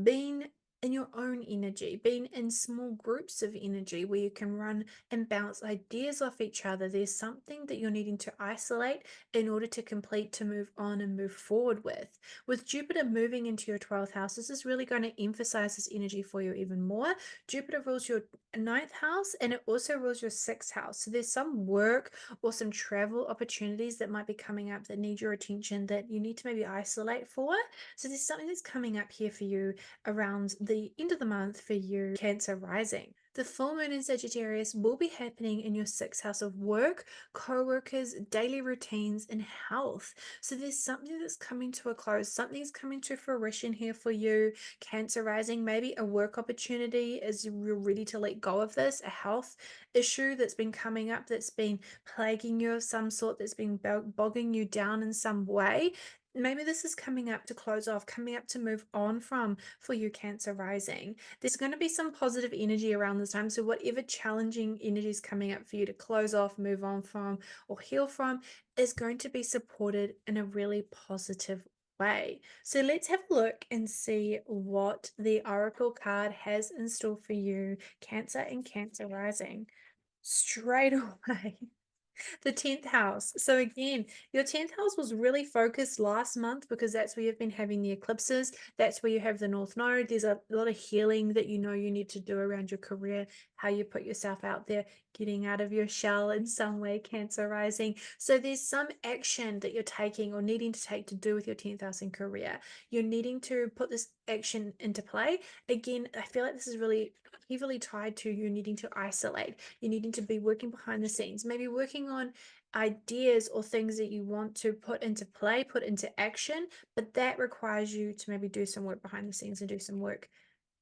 being in your own energy, being in small groups of energy where you can run and bounce ideas off each other. There's something that you're needing to isolate in order to complete, to move on and move forward with. With Jupiter moving into your 12th house, this is really going to emphasize this energy for you even more. Jupiter rules your 9th house, and it also rules your 6th house. So there's some work or some travel opportunities that might be coming up that need your attention that you need to maybe isolate for. So there's something that's coming up here for you around the end of the month for you, Cancer rising. The full moon in Sagittarius will be happening in your sixth house of work, co-workers, daily routines, and health. So there's something that's coming to a close, something's coming to fruition here for you. Cancer rising, maybe a work opportunity as you're ready to let go of this, a health issue that's been coming up, that's been plaguing you of some sort, that's been bogging you down in some way. Maybe this is coming up to close off, coming up to move on from for you, Cancer rising. There's going to be some positive energy around this time. So, whatever challenging energy is coming up for you to close off, move on from, or heal from, is going to be supported in a really positive way. So, let's have a look and see what the Oracle card has in store for you, Cancer and Cancer rising. Straight away. The 10th house. So again, your 10th house was really focused last month because that's where you've been having the eclipses. That's where you have the North Node. There's a lot of healing that you know you need to do around your career, how you put yourself out there, getting out of your shell in some way, Cancer rising. So there's some action that you're taking or needing to take to do with your 10th house in career. You're needing to put this action into play. Again, I feel like this is really heavily tied to you needing to isolate. You're needing to be working behind the scenes, maybe working on ideas or things that you want to put into play, put into action, but that requires you to maybe do some work behind the scenes and do some work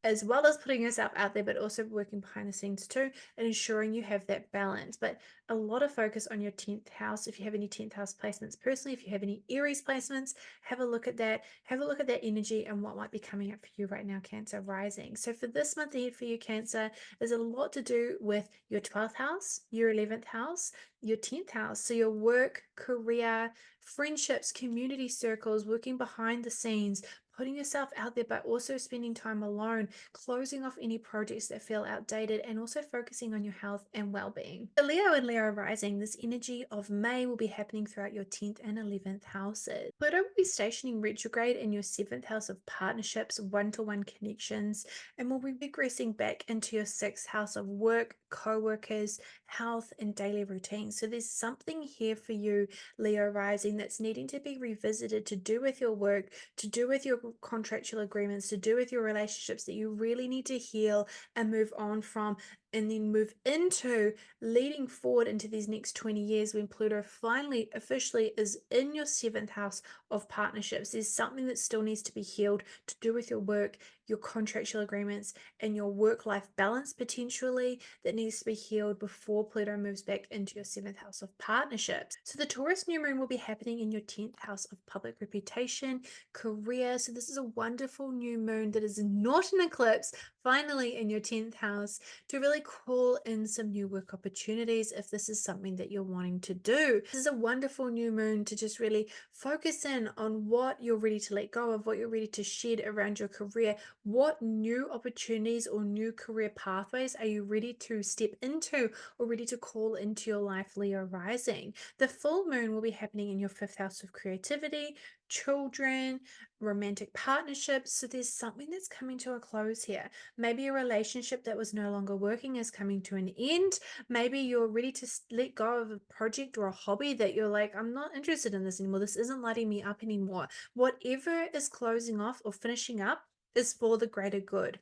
as well as putting yourself out there, but also working behind the scenes too and ensuring you have that balance. But a lot of focus on your 10th house. If you have any 10th house placements personally, if you have any Aries placements, have a look at that. Have a look at that energy and what might be coming up for you right now, Cancer rising. So for this month ahead for you, Cancer, there's a lot to do with your 12th house, your 11th house, your 10th house. So your work, career, friendships, community circles, working behind the scenes, putting yourself out there, but also spending time alone, closing off any projects that feel outdated, and also focusing on your health and well-being. The Leo and Leo rising, this energy of May will be happening throughout your 10th and 11th houses. Pluto will be stationing retrograde in your 7th house of partnerships, one-to-one connections, and will be regressing back into your 6th house of work, co-workers, health, and daily routines. So there's something here for you, Leo rising, that's needing to be revisited to do with your work, to do with your contractual agreements, to do with your relationships that you really need to heal and move on from, and then move into leading forward into these next 20 years when Pluto finally officially is in your 7th house of partnerships. There's something that still needs to be healed to do with your work, your contractual agreements, and your work-life balance potentially that needs to be healed before Pluto moves back into your 7th house of partnerships. So the Taurus new moon will be happening in your 10th house of public reputation, career. So this is a wonderful new moon that is not an eclipse, finally in your 10th house, to really call in some new work opportunities if this is something that you're wanting to do. This is a wonderful new moon to just really focus in on what you're ready to let go of, what you're ready to shed around your career. What new opportunities or new career pathways are you ready to step into or ready to call into your life, Leo rising? The full moon will be happening in your 5th house of creativity, children, romantic partnerships. So there's something that's coming to a close here. Maybe a relationship that was no longer working is coming to an end. Maybe you're ready to let go of a project or a hobby that you're like, I'm not interested in this anymore. This isn't lighting me up anymore. Whatever is closing off or finishing up is for the greater good.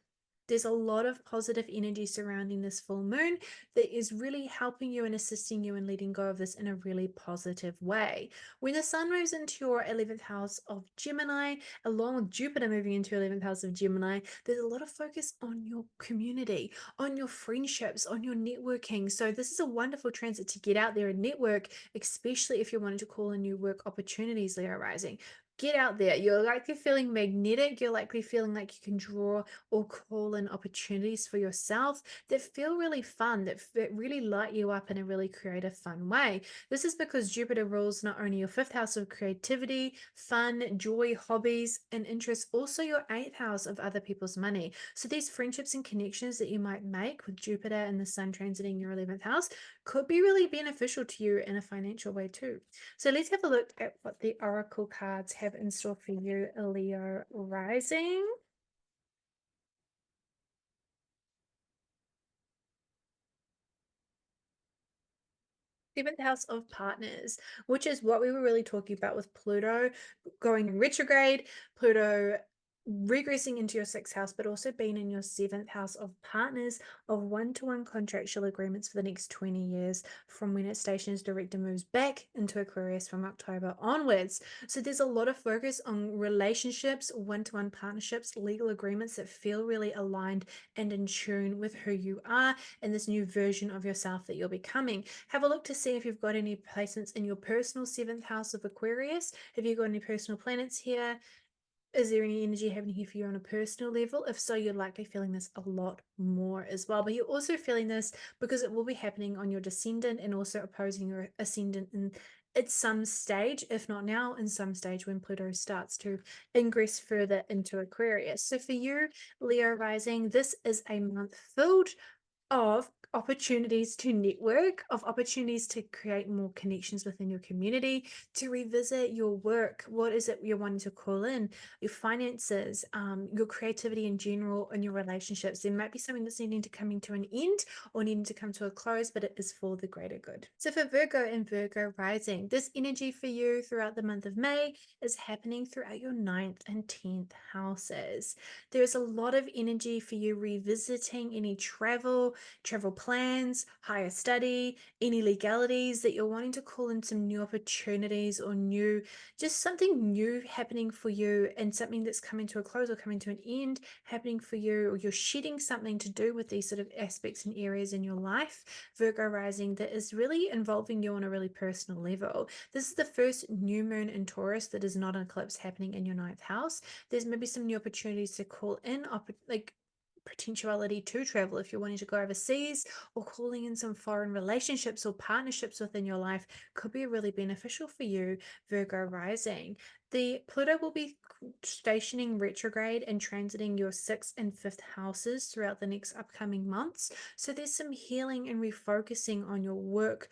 There's a lot of positive energy surrounding this full moon that is really helping you and assisting you in letting go of this in a really positive way. When the sun moves into your 11th house of Gemini, along with Jupiter moving into your 11th house of Gemini, there's a lot of focus on your community, on your friendships, on your networking. So this is a wonderful transit to get out there and network, especially if you're wanting to call in new work opportunities, Leo rising. Get out there. You're likely feeling magnetic. You're likely feeling like you can draw or call in opportunities for yourself that feel really fun, that really light you up in a really creative, fun way. This is because Jupiter rules not only your 5th house of creativity, fun, joy, hobbies, and interests, also your 8th house of other people's money. So these friendships and connections that you might make with Jupiter and the sun transiting your 11th house could be really beneficial to you in a financial way too. So let's have a look at what the Oracle cards have in store for you, Leo rising. 7th house of partners, which is what we were really talking about with Pluto going retrograde, Pluto regressing into your sixth house, but also being in your seventh house of partners, of one-to-one contractual agreements for the next 20 years from when it stations direct and moves back into Aquarius from October onwards. So there's a lot of focus on relationships, one-to-one partnerships, legal agreements that feel really aligned and in tune with who you are and this new version of yourself that you're becoming. Have a look to see if you've got any placements in your personal seventh house of Aquarius. Have you got any personal planets here? Is there any energy happening here for you on a personal level? If so, you're likely feeling this a lot more as well. But you're also feeling this because it will be happening on your descendant and also opposing your ascendant in at some stage, if not now, in some stage when Pluto starts to ingress further into Aquarius. So for you, Leo rising, this is a month filled of opportunities to network, of opportunities to create more connections within your community, to revisit your work. What is it you're wanting to call in? Your finances, your creativity in general, and your relationships. There might be something that's needing to come to an end or needing to come to a close, but it is for the greater good. So for Virgo and Virgo rising, this energy for you throughout the month of May is happening throughout your 9th and 10th houses. There's a lot of energy for you revisiting any travel plans, higher study, any legalities that you're wanting to call in some new opportunities or new, just something new happening for you and something that's coming to a close or coming to an end happening for you, or you're shedding something to do with these sort of aspects and areas in your life, Virgo rising, that is really involving you on a really personal level. This is the first new moon in Taurus that is not an eclipse happening in your 9th house. There's maybe some new opportunities to call in, like potentiality to travel if you're wanting to go overseas, or calling in some foreign relationships or partnerships within your life could be really beneficial for you, Virgo rising. The Pluto will be stationing retrograde and transiting your 6th and 5th houses throughout the next upcoming months. So there's some healing and refocusing on your work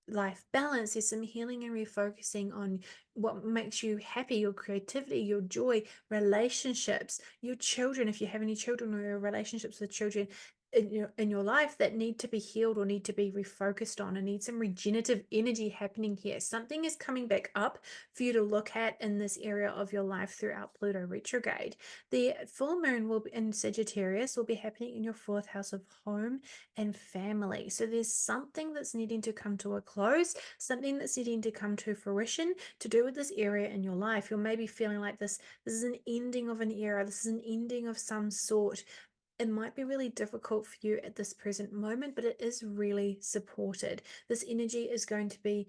life balance. There's some healing and refocusing on what makes you happy, your creativity, your joy, relationships, your children, if you have any children, or your relationships with children in your life that need to be healed or need to be refocused on, and need some regenerative energy happening here. Something is coming back up for you to look at in this area of your life throughout Pluto retrograde. The full moon will be in Sagittarius, will be happening in your 4th house of home and family. So there's something that's needing to come to a close, something that's needing to come to fruition to do with this area in your life. You're maybe feeling like this is an ending of an era, this is an ending of some sort. It might be really difficult for you at this present moment, but it is really supported. This energy is going to be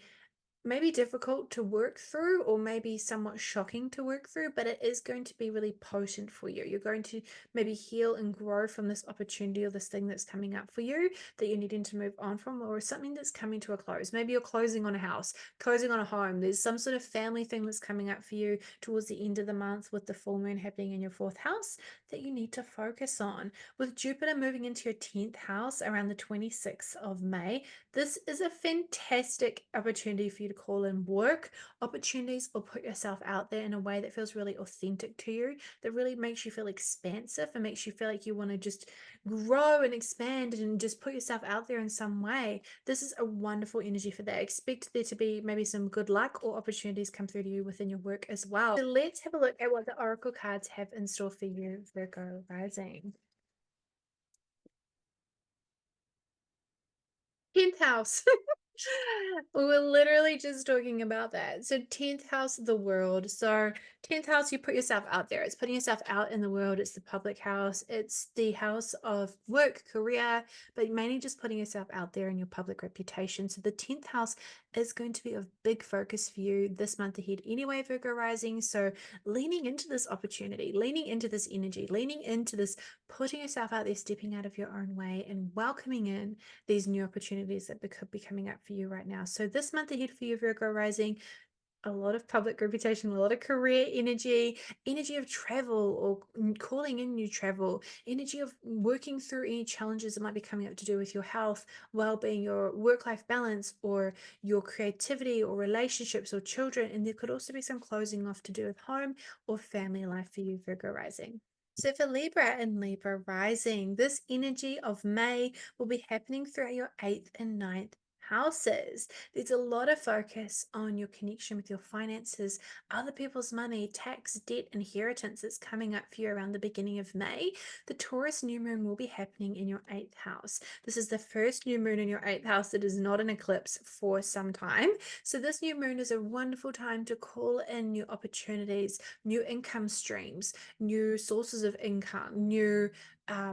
maybe difficult to work through, or maybe somewhat shocking to work through, but it is going to be really potent for you. You're going to maybe heal and grow from this opportunity or this thing that's coming up for you that you're needing to move on from, or something that's coming to a close. Maybe you're closing on a house, closing on a home. There's some sort of family thing that's coming up for you towards the end of the month with the full moon happening in your 4th house that you need to focus on. With Jupiter moving into your 10th house around the 26th of May, this is a fantastic opportunity for you to call in work opportunities or put yourself out there in a way that feels really authentic to you, that really makes you feel expansive and makes you feel like you want to just grow and expand and just put yourself out there in some way. This is a wonderful energy for that. Expect there to be maybe some good luck or opportunities come through to you within your work as well. So let's have a look at what the oracle cards have in store for you, Virgo rising. 10th house. We were literally just talking about that. So 10th house, the world. So 10th house, you put yourself out there. It's putting yourself out in the world. It's the public house. It's the house of work, career, but mainly just putting yourself out there in your public reputation. So the 10th house is going to be a big focus for you this month ahead anyway, Virgo rising. So leaning into this opportunity, leaning into this energy, leaning into this, putting yourself out there, stepping out of your own way and welcoming in these new opportunities that could be coming up for you right now. So this month ahead for you, Virgo rising, a lot of public reputation, a lot of career energy, energy of travel or calling in new travel, energy of working through any challenges that might be coming up to do with your health, well-being, your work-life balance, or your creativity or relationships or children. And there could also be some closing off to do with home or family life for you, Virgo rising. So for Libra and Libra rising, this energy of May will be happening throughout your 8th and 9th houses. There's a lot of focus on your connection with your finances, other people's money, tax, debt, inheritance that's coming up for you around the beginning of May. The Taurus new moon will be happening in your eighth house. This is the first new moon in your eighth house that is not an eclipse for some time. So this new moon is a wonderful time to call in new opportunities, new income streams, new sources of income, new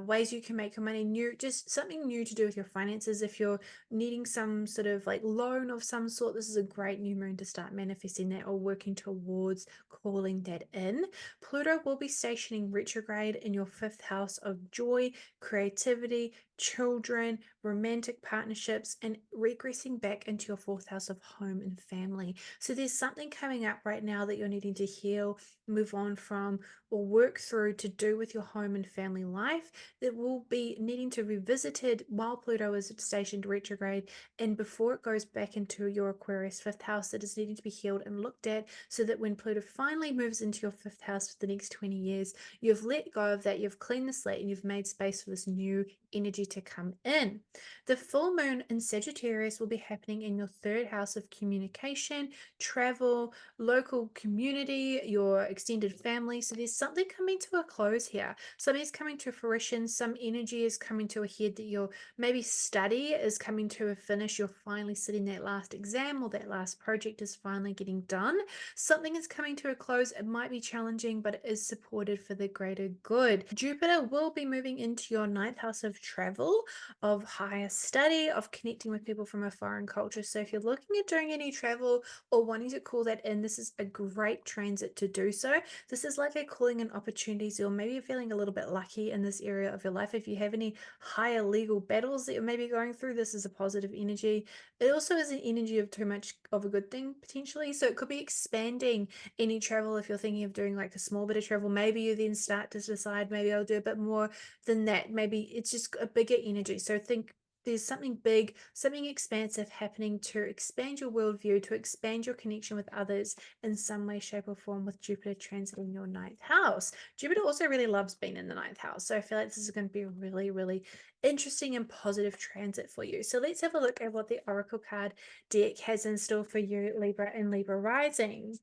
ways you can make your money, new, just something new to do with your finances. If you're needing some sort of like loan of some sort, this is a great new moon to start manifesting that or working towards calling that in. Pluto will be stationing retrograde in your fifth house of joy, creativity, children, romantic partnerships, and regressing back into your fourth house of home and family. So there's something coming up right now that you're needing to heal, move on from, or work through to do with your home and family life that will be needing to be revisited while Pluto is stationed retrograde and before it goes back into your Aquarius fifth house, that is needing to be healed and looked at so that when Pluto finally moves into your fifth house for the next 20 years, you've let go of that, you've cleaned the slate, and you've made space for this new energy to come in. The full moon in Sagittarius will be happening in your third house of communication, travel, local community, your extended family. So there's something coming to a close here. Something's coming to fruition. Some energy is coming to a head that you're maybe study is coming to a finish. You're finally sitting that last exam or that last project is finally getting done. Something is coming to a close. It might be challenging, but it is supported for the greater good. Jupiter will be moving into your ninth house of travel, of higher study, of connecting with people from a foreign culture. So if you're looking at doing any travel or wanting to call that in, this is a great transit to do so. This is like a calling in opportunities, or maybe you're feeling a little bit lucky in this area of your life. If you have any higher legal battles that you're maybe going through, this is a positive energy. It also is an energy of too much of a good thing potentially. So it could be expanding any travel. If you're thinking of doing like a small bit of travel, maybe you then start to decide, maybe I'll do a bit more than that. Maybe it's just a bigger energy. So think there's something big, something expansive happening to expand your worldview, to expand your connection with others in some way, shape, or form with Jupiter transiting your ninth house. Jupiter also really loves being in the ninth house. So I feel like this is going to be a really, really interesting and positive transit for you. So let's have a look at what the Oracle card deck has in store for you, Libra and Libra rising.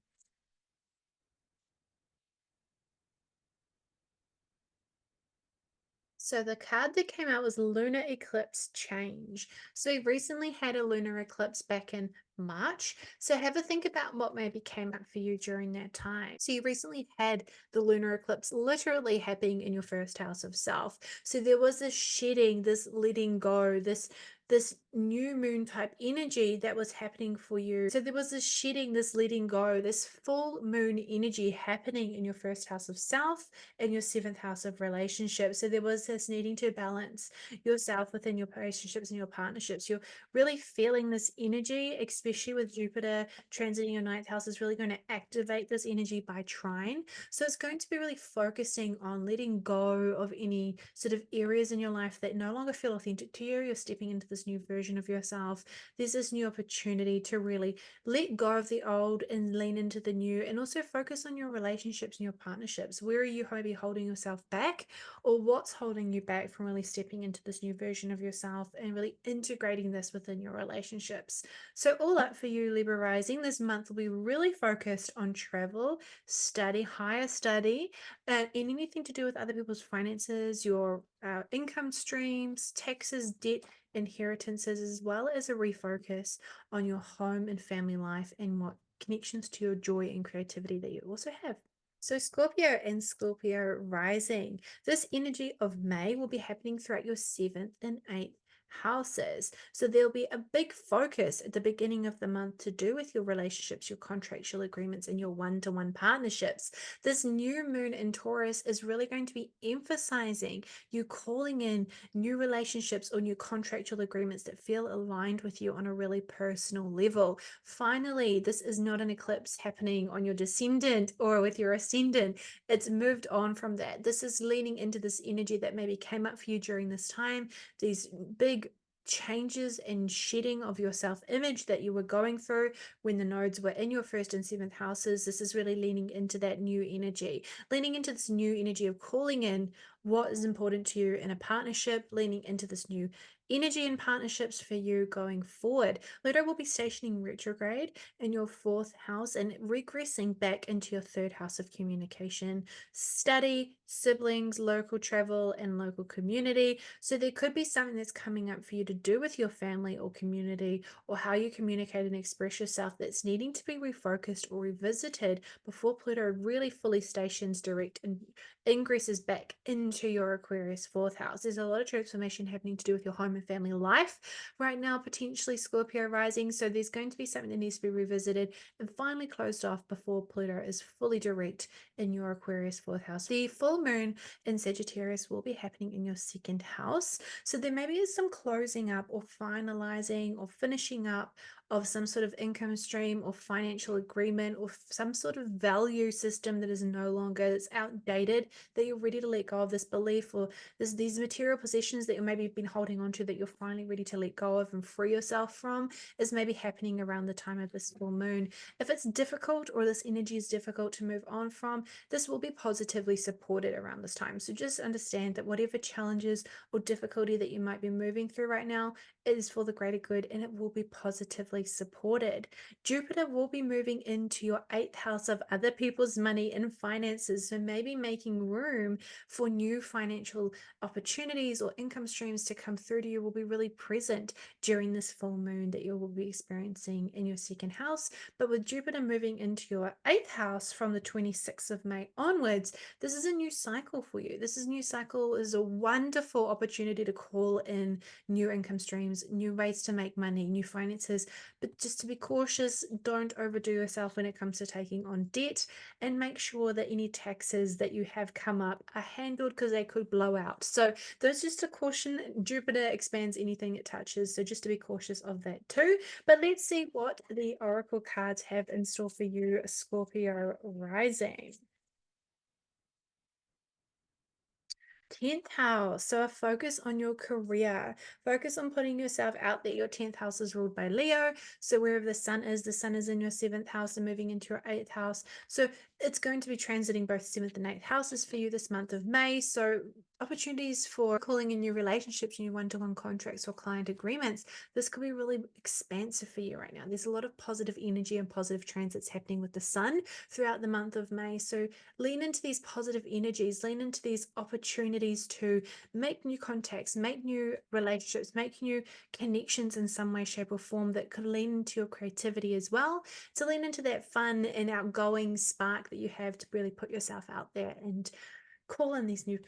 So the card that came out was Lunar Eclipse Change. So we recently had a lunar eclipse back in March. So have a think about what maybe came up for you during that time. So you recently had the lunar eclipse literally happening in your first house of self. So there was this shedding, this letting go, this new moon type energy that was happening for you. So there was this shedding, this letting go, this full moon energy happening in your first house of self and your seventh house of relationships. So there was this needing to balance yourself within your relationships and your partnerships. You're really feeling this energy, especially with Jupiter transiting your ninth house, is really going to activate this energy by trine. So it's going to be really focusing on letting go of any sort of areas in your life that no longer feel authentic to you. You're stepping into this new version of yourself. There's this new opportunity to really let go of the old and lean into the new, and also focus on your relationships and your partnerships. Where are you maybe holding yourself back, or what's holding you back from really stepping into this new version of yourself and really integrating this within your relationships? So all up for you, Libra rising, this month will be really focused on travel, study, higher study, and anything to do with other people's finances, your income streams, taxes, debt, inheritances, as well as a refocus on your home and family life and what connections to your joy and creativity that you also have. So Scorpio and Scorpio rising, this energy of May will be happening throughout your seventh and eighth houses. So there'll be a big focus at the beginning of the month to do with your relationships, your contractual agreements, and your one-to-one partnerships. This new moon in Taurus is really going to be emphasizing you calling in new relationships or new contractual agreements that feel aligned with you on a really personal level. Finally, this is not an eclipse happening on your descendant or with your ascendant. It's moved on from that. This is leaning into this energy that maybe came up for you during this time, these big changes and shedding of your self-image that you were going through when the nodes were in your first and seventh houses. This is really leaning into that new energy, leaning into this new energy of calling in what is important to you in a partnership, leaning into this new energy in partnerships for you going forward. Pluto will be stationing retrograde in your fourth house and regressing back into your third house of communication, study, siblings, local travel, and local community. So there could be something that's coming up for you to do with your family or community, or how you communicate and express yourself, that's needing to be refocused or revisited before Pluto really fully stations direct and ingresses back into your Aquarius fourth house. There's a lot of transformation happening to do with your home and family life right now, potentially Scorpio rising. So there's going to be something that needs to be revisited and finally closed off before Pluto is fully direct in your Aquarius fourth house. The full moon in Sagittarius will be happening in your second house. So there maybe is some closing up or finalizing or finishing up of some sort of income stream or financial agreement or some sort of value system that is no longer, that's outdated, that you're ready to let go of, this belief or these material possessions that you maybe been holding on to that you're finally ready to let go of and free yourself from, is maybe happening around the time of this full moon. If it's difficult or this energy is difficult to move on from, this will be positively supported around this time. So just understand that whatever challenges or difficulty that you might be moving through right now is for the greater good, and it will be positively supported. Jupiter will be moving into your eighth house of other people's money and finances, so maybe making room for new financial opportunities or income streams to come through to you will be really present during this full moon that you will be experiencing in your second house. But with Jupiter moving into your eighth house from the 26th of May onwards, this is a new cycle for you. This is new cycle is a wonderful opportunity to call in new income streams, new ways to make money, new finances. But just to be cautious, don't overdo yourself when it comes to taking on debt, and make sure that any taxes that you have come up are handled, because they could blow out. So there's just a caution. Jupiter expands anything it touches, so just to be cautious of that too. But let's see what the oracle cards have in store for you, Scorpio rising. 10th house. So a focus on your career. Focus on putting yourself out there. Your 10th house is ruled by Leo. So wherever the sun is in your 7th house and moving into your 8th house. So it's going to be transiting both 7th and 8th houses for you this month of May. So opportunities for calling in new relationships, new one-to-one contracts or client agreements. This could be really expansive for you right now. There's a lot of positive energy and positive transits happening with the sun throughout the month of May. So lean into these positive energies, lean into these opportunities to make new contacts, make new relationships, make new connections in some way, shape, or form that could lean into your creativity as well. To lean into that fun and outgoing spark that you have to really put yourself out there and call in these new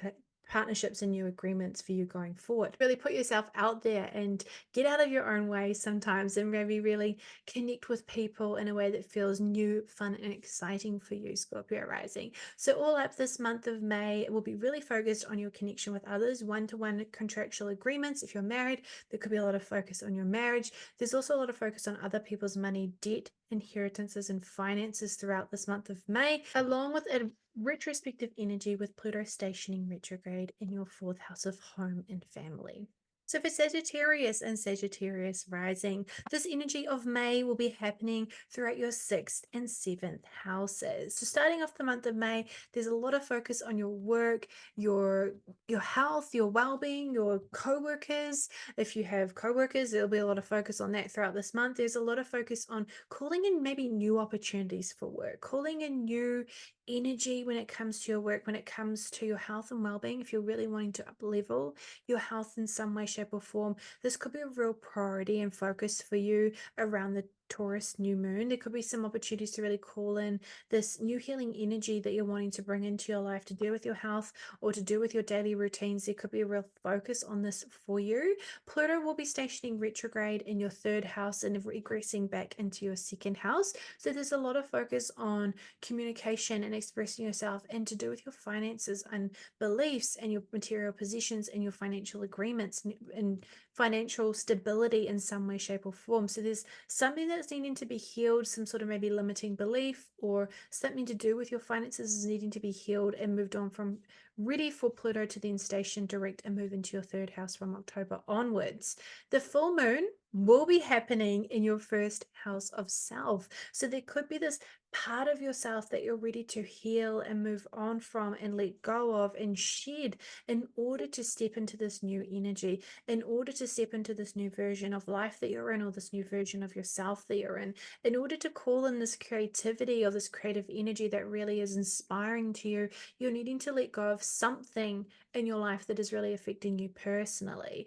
partnerships and new agreements for you going forward. Really put yourself out there and get out of your own way sometimes, and maybe really connect with people in a way that feels new, fun, and exciting for you, Scorpio rising. So all up this month of May will be really focused on your connection with others, one-to-one contractual agreements. If you're married, there could be a lot of focus on your marriage. There's also a lot of focus on other people's money, debt, inheritances, and finances throughout this month of May, along with a retrospective energy with Pluto stationing retrograde in your fourth house of home and family. So for Sagittarius and Sagittarius rising, this energy of May will be happening throughout your 6th and 7th houses. So starting off the month of May, there's a lot of focus on your work, your health, your well-being, your co-workers. If you have co-workers, there'll be a lot of focus on that throughout this month. There's a lot of focus on calling in maybe new opportunities for work, calling in new energy when it comes to your work, when it comes to your health and well-being. If you're really wanting to up level your health in some way, shape, or form, this could be a real priority and focus for you around the Taurus new moon. There could be some opportunities to really call in this new healing energy that you're wanting to bring into your life to do with your health or to do with your daily routines. There could be a real focus on this for you. Pluto will be stationing retrograde in your 3rd house and regressing back into your 2nd house. So there's a lot of focus on communication and expressing yourself, and to do with your finances and beliefs and your material possessions and your financial agreements and financial stability in some way, shape, or form. So there's something that's needing to be healed, some sort of maybe limiting belief or something to do with your finances is needing to be healed and moved on from, ready for Pluto to then station direct and move into your 3rd house from October onwards. The full moon will be happening in your first house of self. So there could be this part of yourself that you're ready to heal and move on from and let go of and shed in order to step into this new energy, in order to step into this new version of life that you're in, or this new version of yourself that you're in order to call in this creativity or this creative energy that really is inspiring to you. You're needing to let go of something in your life that is really affecting you personally.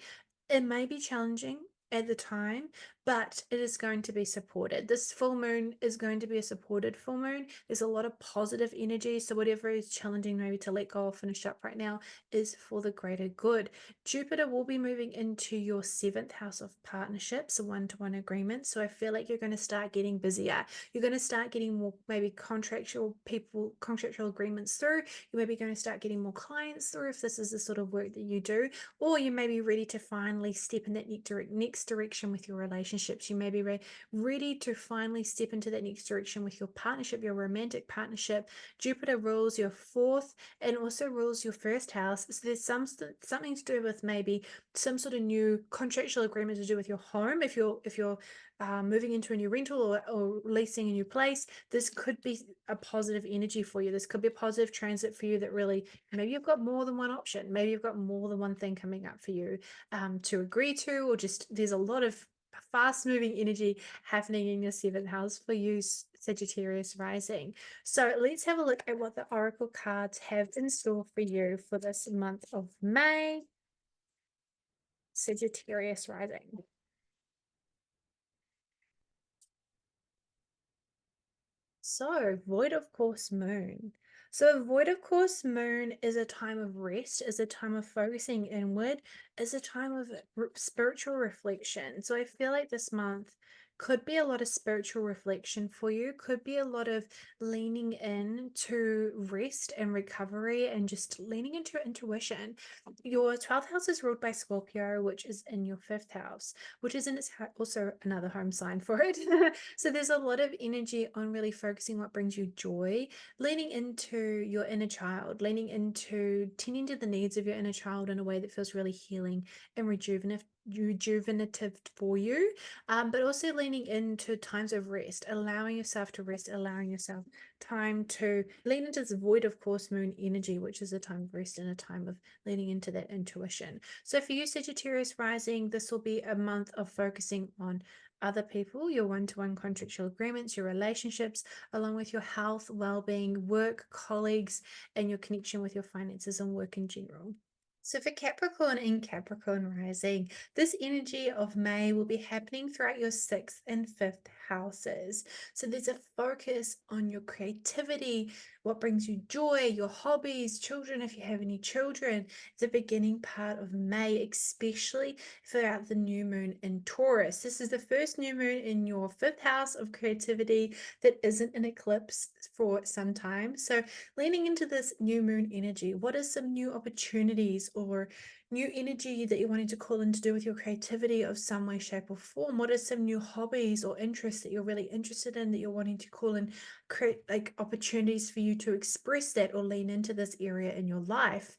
It may be challenging at the time, but it is going to be supported. This full moon is going to be a supported full moon. There's a lot of positive energy. So, whatever is challenging maybe to let go or finish up right now is for the greater good. Jupiter will be moving into your seventh house of partnerships, a one-to-one agreement. So, I feel like you're going to start getting busier. You're going to start getting more maybe contractual agreements through. You may be going to start getting more clients through if this is the sort of work that you do, or you may be ready to finally step in that next direction with your relationships. You may be ready to finally step into that next direction with your partnership, your romantic partnership. Jupiter rules your fourth and also rules your first house. So there's something to do with maybe some sort of new contractual agreement to do with your home. If you're moving into a new rental, or leasing a new place, this could be a positive energy for you. This could be a positive transit for you that really, maybe you've got more than one option. Maybe you've got more than one thing coming up for you to agree to, or just there's a lot of fast moving energy happening in your seventh house for you, Sagittarius rising. So let's have a look at what the oracle cards have in store for you for this month of May, Sagittarius rising. So, void of course moon. So, void of course moon is a time of rest, is a time of focusing inward, is a time of spiritual reflection. So, I feel like this month could be a lot of spiritual reflection for you, could be a lot of leaning in to rest and recovery and just leaning into your intuition. Your 12th house is ruled by Scorpio, which is in your fifth house, which is in its also another home sign for it. So there's a lot of energy on really focusing what brings you joy, leaning into your inner child, leaning into tending to the needs of your inner child in a way that feels really healing and rejuvenative for you, but also leaning into times of rest, allowing yourself to rest, allowing yourself time to lean into this void of course moon energy, which is a time of rest and a time of leaning into that intuition. So for you, Sagittarius rising, this will be a month of focusing on other people, your one-to-one contractual agreements, your relationships, along with your health, well-being, work, colleagues, and your connection with your finances and work in general. So for Capricorn and Capricorn rising, this energy of May will be happening throughout your sixth and fifth houses. So there's a focus on your creativity, what brings you joy, your hobbies, children, if you have any children. The beginning part of May, especially throughout the new moon in Taurus. This is the first new moon in your fifth house of creativity that isn't an eclipse for some time. So leaning into this new moon energy, what are some new opportunities or new energy that you're wanting to call in to do with your creativity of some way, shape, or form? What are some new hobbies or interests that you're really interested in that you're wanting to call in, create like opportunities for you to express that or lean into this area in your life?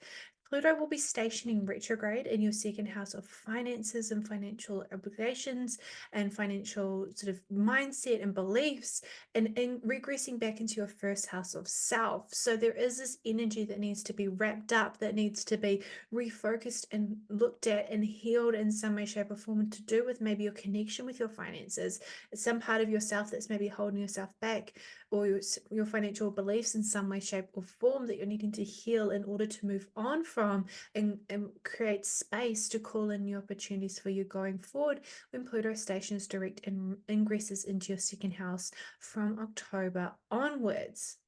Pluto will be stationing retrograde in your second house of finances and financial obligations and financial sort of mindset and beliefs, and regressing back into your first house of self. So there is this energy that needs to be wrapped up, that needs to be refocused and looked at and healed in some way, shape, or form, to do with maybe your connection with your finances. It's some part of yourself that's maybe holding yourself back, or your financial beliefs in some way, shape, or form that you're needing to heal in order to move on from and create space to call in new opportunities for you going forward when Pluto stations direct and ingresses into your second house from October onwards.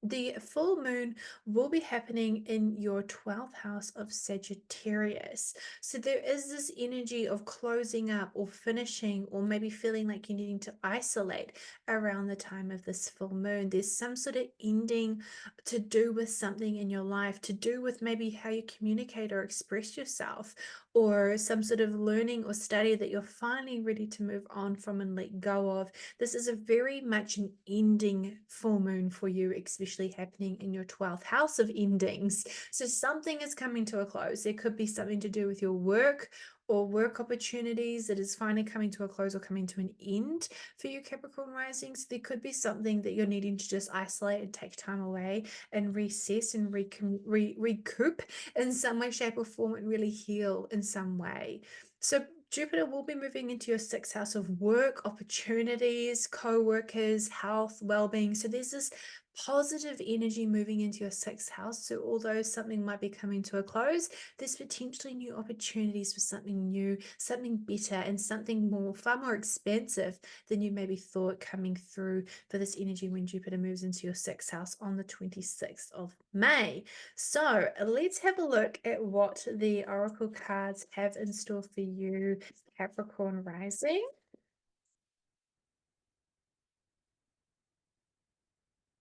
The full moon will be happening in your 12th house of Sagittarius. So there is this energy of closing up or finishing, or maybe feeling like you're needing to isolate around the time of this full moon. There's some sort of ending to do with something in your life, to do with maybe how you communicate or express yourself, or some sort of learning or study that you're finally ready to move on from and let go of. This is a very much an ending full moon for you, especially happening in your 12th house of endings. So something is coming to a close. There could be something to do with your work or work opportunities that is finally coming to a close or coming to an end for you, Capricorn rising. So there could be something that you're needing to just isolate and take time away and recess and recoup in some way, shape, or form, and really heal in some way. So Jupiter will be moving into your sixth house of work, opportunities, co-workers, health, well-being. So there's this positive energy moving into your sixth house. So although something might be coming to a close, there's potentially new opportunities for something new, something better, and something more, far more expansive than you maybe thought coming through for this energy when Jupiter moves into your sixth house on the 26th of May. So let's have a look at what the oracle cards have in store for you, Capricorn rising.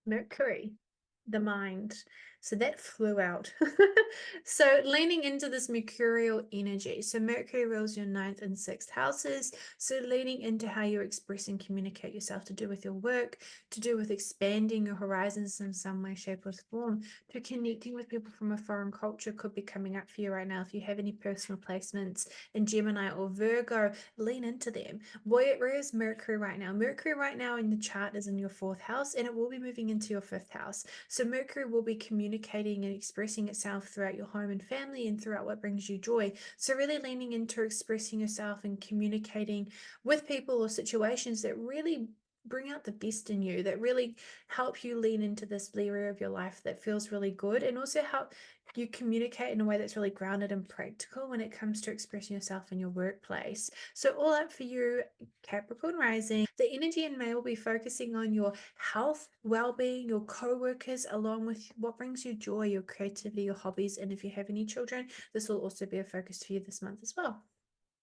Mercury, the mind. So that flew out. So leaning into this mercurial energy. So Mercury rules your ninth and sixth houses. So leaning into how you express and communicate yourself to do with your work, to do with expanding your horizons in some way, shape, or form, to connecting with people from a foreign culture could be coming up for you right now. If you have any personal placements in Gemini or Virgo, lean into them. Where is Mercury right now? Mercury right now in the chart is in your fourth house, and it will be moving into your fifth house. So Mercury will be communicating and expressing itself throughout your home and family and throughout what brings you joy. So really leaning into expressing yourself and communicating with people or situations that really bring out the best in you, that really help you lean into this area of your life that feels really good, and also help you communicate in a way that's really grounded and practical when it comes to expressing yourself in your workplace. So all up for you, Capricorn rising. The energy in May will be focusing on your health, well-being, your co-workers, along with what brings you joy, your creativity, your hobbies. And if you have any children, this will also be a focus for you this month as well.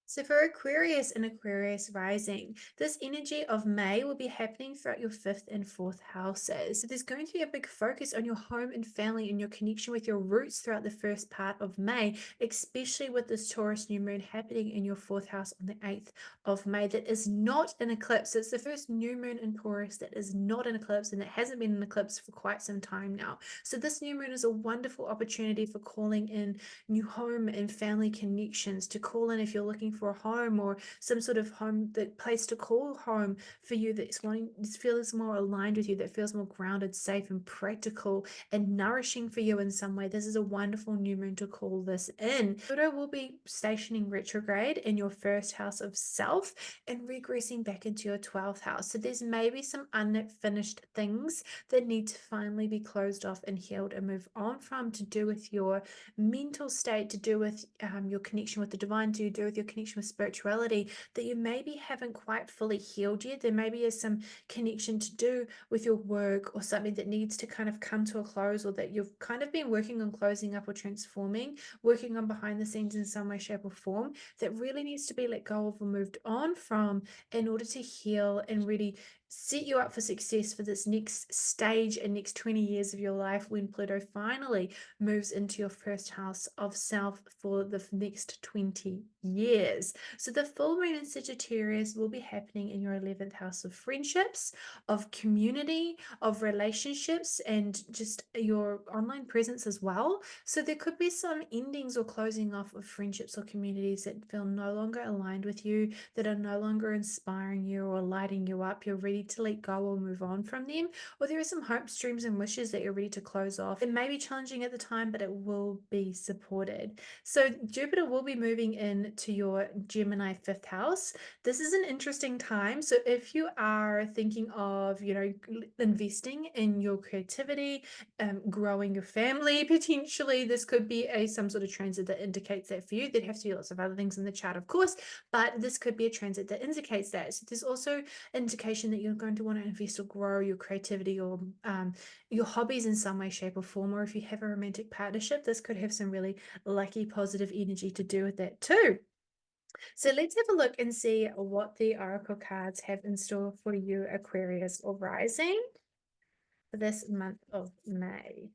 So for Aquarius and Aquarius rising, this energy of May will be happening throughout your fifth and fourth houses. So there's going to be a big focus on your home and family and your connection with your roots throughout the first part of May, especially with this Taurus new moon happening in your fourth house on the 8th of May. That is not an eclipse. It's the first new moon in Taurus that is not an eclipse, and it hasn't been an eclipse for quite some time now. So this new moon is a wonderful opportunity for calling in new home and family connections, to call in if you're looking for a home or some sort of home, that place to call home for you that's wanting, this feels more aligned with you, that feels more grounded, safe, and practical and nourishing for you in some way. This is a wonderful new moon to call this in. Pluto will be stationing retrograde in your first house of self and regressing back into your 12th house. So there's maybe some unfinished things that need to finally be closed off and healed and move on from, to do with your mental state, to do with your connection with the divine, to do with your connection with spirituality, that you maybe haven't quite fully healed yet. There maybe is some connection to do with your work or something that needs to kind of come to a close, or that you've kind of been working on closing up or transforming, working on behind the scenes in some way, shape, or form, that really needs to be let go of or moved on from in order to heal and really set you up for success for this next stage and next 20 years of your life, when Pluto finally moves into your first house of self for the next 20 years. So the full moon in Sagittarius will be happening in your 11th house of friendships, of community, of relationships, and just your online presence as well. So there could be some endings or closing off of friendships or communities that feel no longer aligned with you, that are no longer inspiring you or lighting you up. You're ready to let go or move on from them, or there are some hopes, dreams, and wishes that you're ready to close off. It may be challenging at the time, but it will be supported. So Jupiter will be moving into your Gemini fifth house. This is an interesting time. So if you are thinking of, investing in your creativity, growing your family, potentially, this could be some sort of transit that indicates that for you. There'd have to be lots of other things in the chart, of course, but this could be a transit that indicates that. So there's also indication that you're going to want to invest or grow your creativity or your hobbies in some way, shape, or form. Or if you have a romantic partnership, this could have some really lucky, positive energy to do with that too. So let's have a look and see what the oracle cards have in store for you, Aquarius or rising, for this month of May.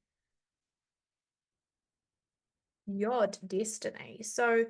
Yod, destiny. So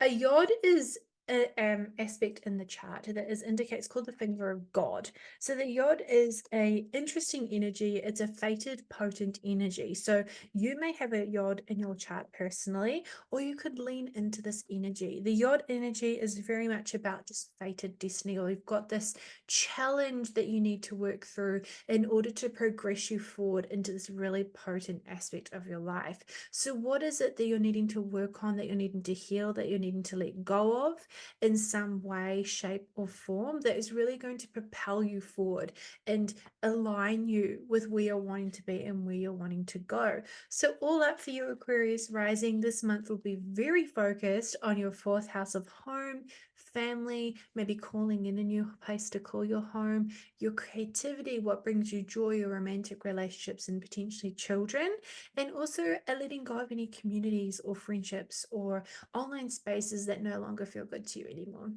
a yod is aspect in the chart that is indicates called the finger of God. So the yod is a interesting energy. It's a fated, potent energy. So you may have a yod in your chart personally, or you could lean into this energy. The yod energy is very much about just fated destiny, or you've got this challenge that you need to work through in order to progress you forward into this really potent aspect of your life. So what is it that you're needing to work on, that you're needing to heal, that you're needing to let go of in some way, shape, or form that is really going to propel you forward and align you with where you're wanting to be and where you're wanting to go? So all up for you, Aquarius rising, this month will be very focused on your fourth house of home, family, maybe calling in a new place to call your home, your creativity, what brings you joy, your romantic relationships, and potentially children, and also a letting go of any communities or friendships or online spaces that no longer feel good to you anymore.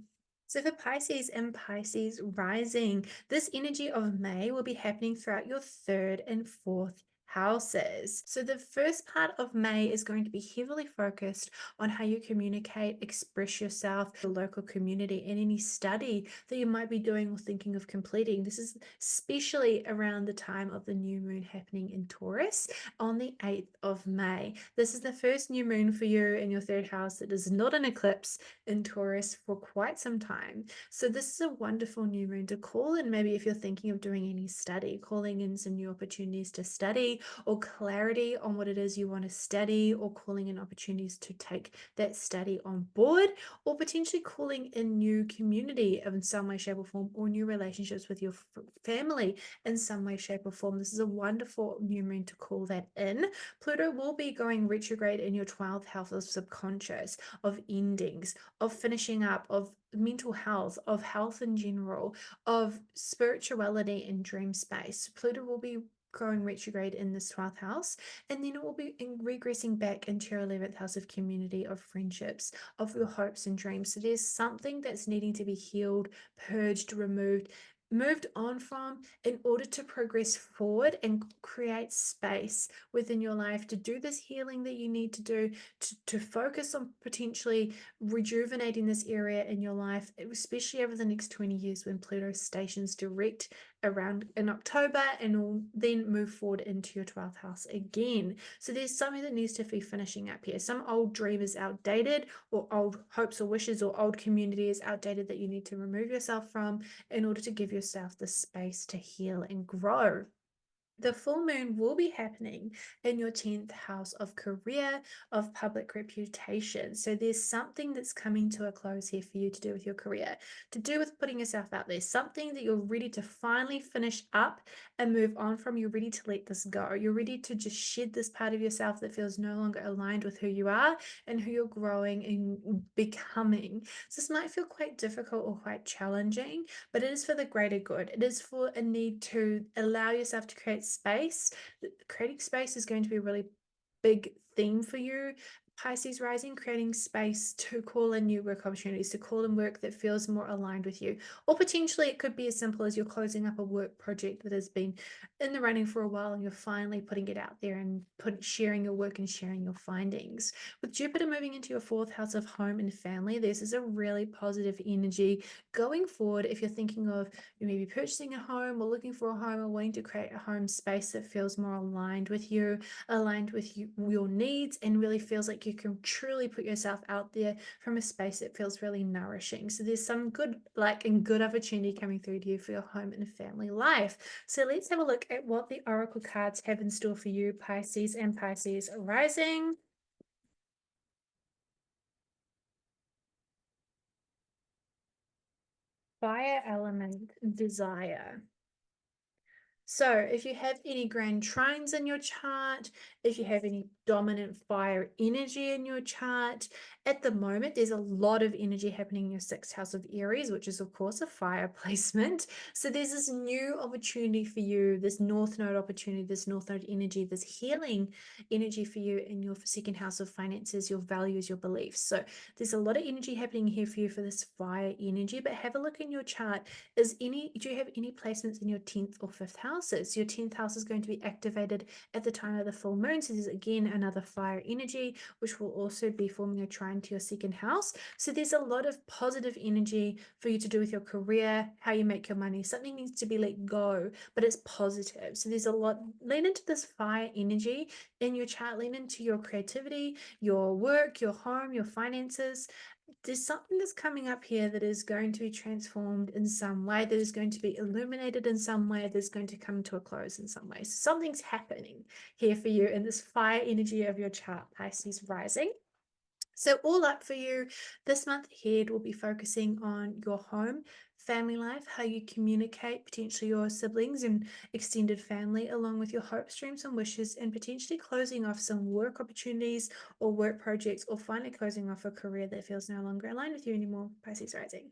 So for Pisces and Pisces rising, this energy of May will be happening throughout your third and fourth houses. So the first part of May is going to be heavily focused on how you communicate, express yourself to the local community, and any study that you might be doing or thinking of completing. This is especially around the time of the new moon happening in Taurus on the 8th of May. This is the first new moon for you in your third house that is not an eclipse in Taurus for quite some time. So this is a wonderful new moon to call in. Maybe if you're thinking of doing any study, calling in some new opportunities to study, or clarity on what it is you want to study, or calling in opportunities to take that study on board, or potentially calling in new community in some way, shape, or form, or new relationships with your family in some way, shape, or form. This is a wonderful new moon to call that in. Pluto will be going retrograde in your 12th house of subconscious, of endings, of finishing up, of mental health, of health in general, of spirituality and dream space. Pluto will be going retrograde in this 12th house, and then it will be regressing back into your 11th house of community, of friendships, of your hopes and dreams. So there's something that's needing to be healed, purged, removed, moved on from in order to progress forward and create space within your life to do this healing that you need to do, to focus on potentially rejuvenating this area in your life, especially over the next 20 years when Pluto stations direct around in October and will then move forward into your 12th house again. So there's something that needs to be finishing up here. Some old dream is outdated, or old hopes or wishes, or old community is outdated that you need to remove yourself from in order to give yourself the space to heal and grow. The full moon will be happening in your 10th house of career, of public reputation. So there's something that's coming to a close here for you to do with your career, to do with putting yourself out there, something that you're ready to finally finish up and move on from. You're ready to let this go. You're ready to just shed this part of yourself that feels no longer aligned with who you are and who you're growing and becoming. So this might feel quite difficult or quite challenging, but it is for the greater good. It is for a need to allow yourself to create space. Creating space is going to be a really big theme for you, Pisces rising, creating space to call in new work opportunities, to call in work that feels more aligned with you. Or potentially it could be as simple as you're closing up a work project that has been in the running for a while and you're finally putting it out there and sharing your work and sharing your findings. With Jupiter moving into your fourth house of home and family, this is a really positive energy going forward. If you're thinking of maybe purchasing a home or looking for a home or wanting to create a home space that feels more aligned with you, aligned with your needs, and really feels like you can truly put yourself out there from a space that feels really nourishing. So there's some good good opportunity coming through to you for your home and family life. So let's have a look at what the oracle cards have in store for you, Pisces and Pisces rising. Fire element, desire. So if you have any grand trines in your chart, if you have any dominant fire energy in your chart, at the moment, there's a lot of energy happening in your sixth house of Aries, which is of course a fire placement. So there's this new opportunity for you, this North Node opportunity, this North Node energy, this healing energy for you in your second house of finances, your values, your beliefs. So there's a lot of energy happening here for you for this fire energy, but have a look in your chart. Do you have any placements in your 10th or 5th house? houses. Your 10th house is going to be activated at the time of the full moon. So there's again another fire energy, which will also be forming a trine to your second house. So there's a lot of positive energy for you to do with your career, how you make your money. Something needs to be let go, but it's positive. So there's a lot, lean into this fire energy in your chart, lean into your creativity, your work, your home, your finances. There's something that's coming up here that is going to be transformed in some way, that is going to be illuminated in some way, that's going to come to a close in some way. So something's happening here for you in this fire energy of your chart, Pisces rising. So all up for you this month ahead, we'll be focusing on your home, family life, how you communicate, potentially your siblings and extended family, along with your hopes, dreams, and wishes, and potentially closing off some work opportunities or work projects, or finally closing off a career that feels no longer aligned with you anymore, Pisces rising.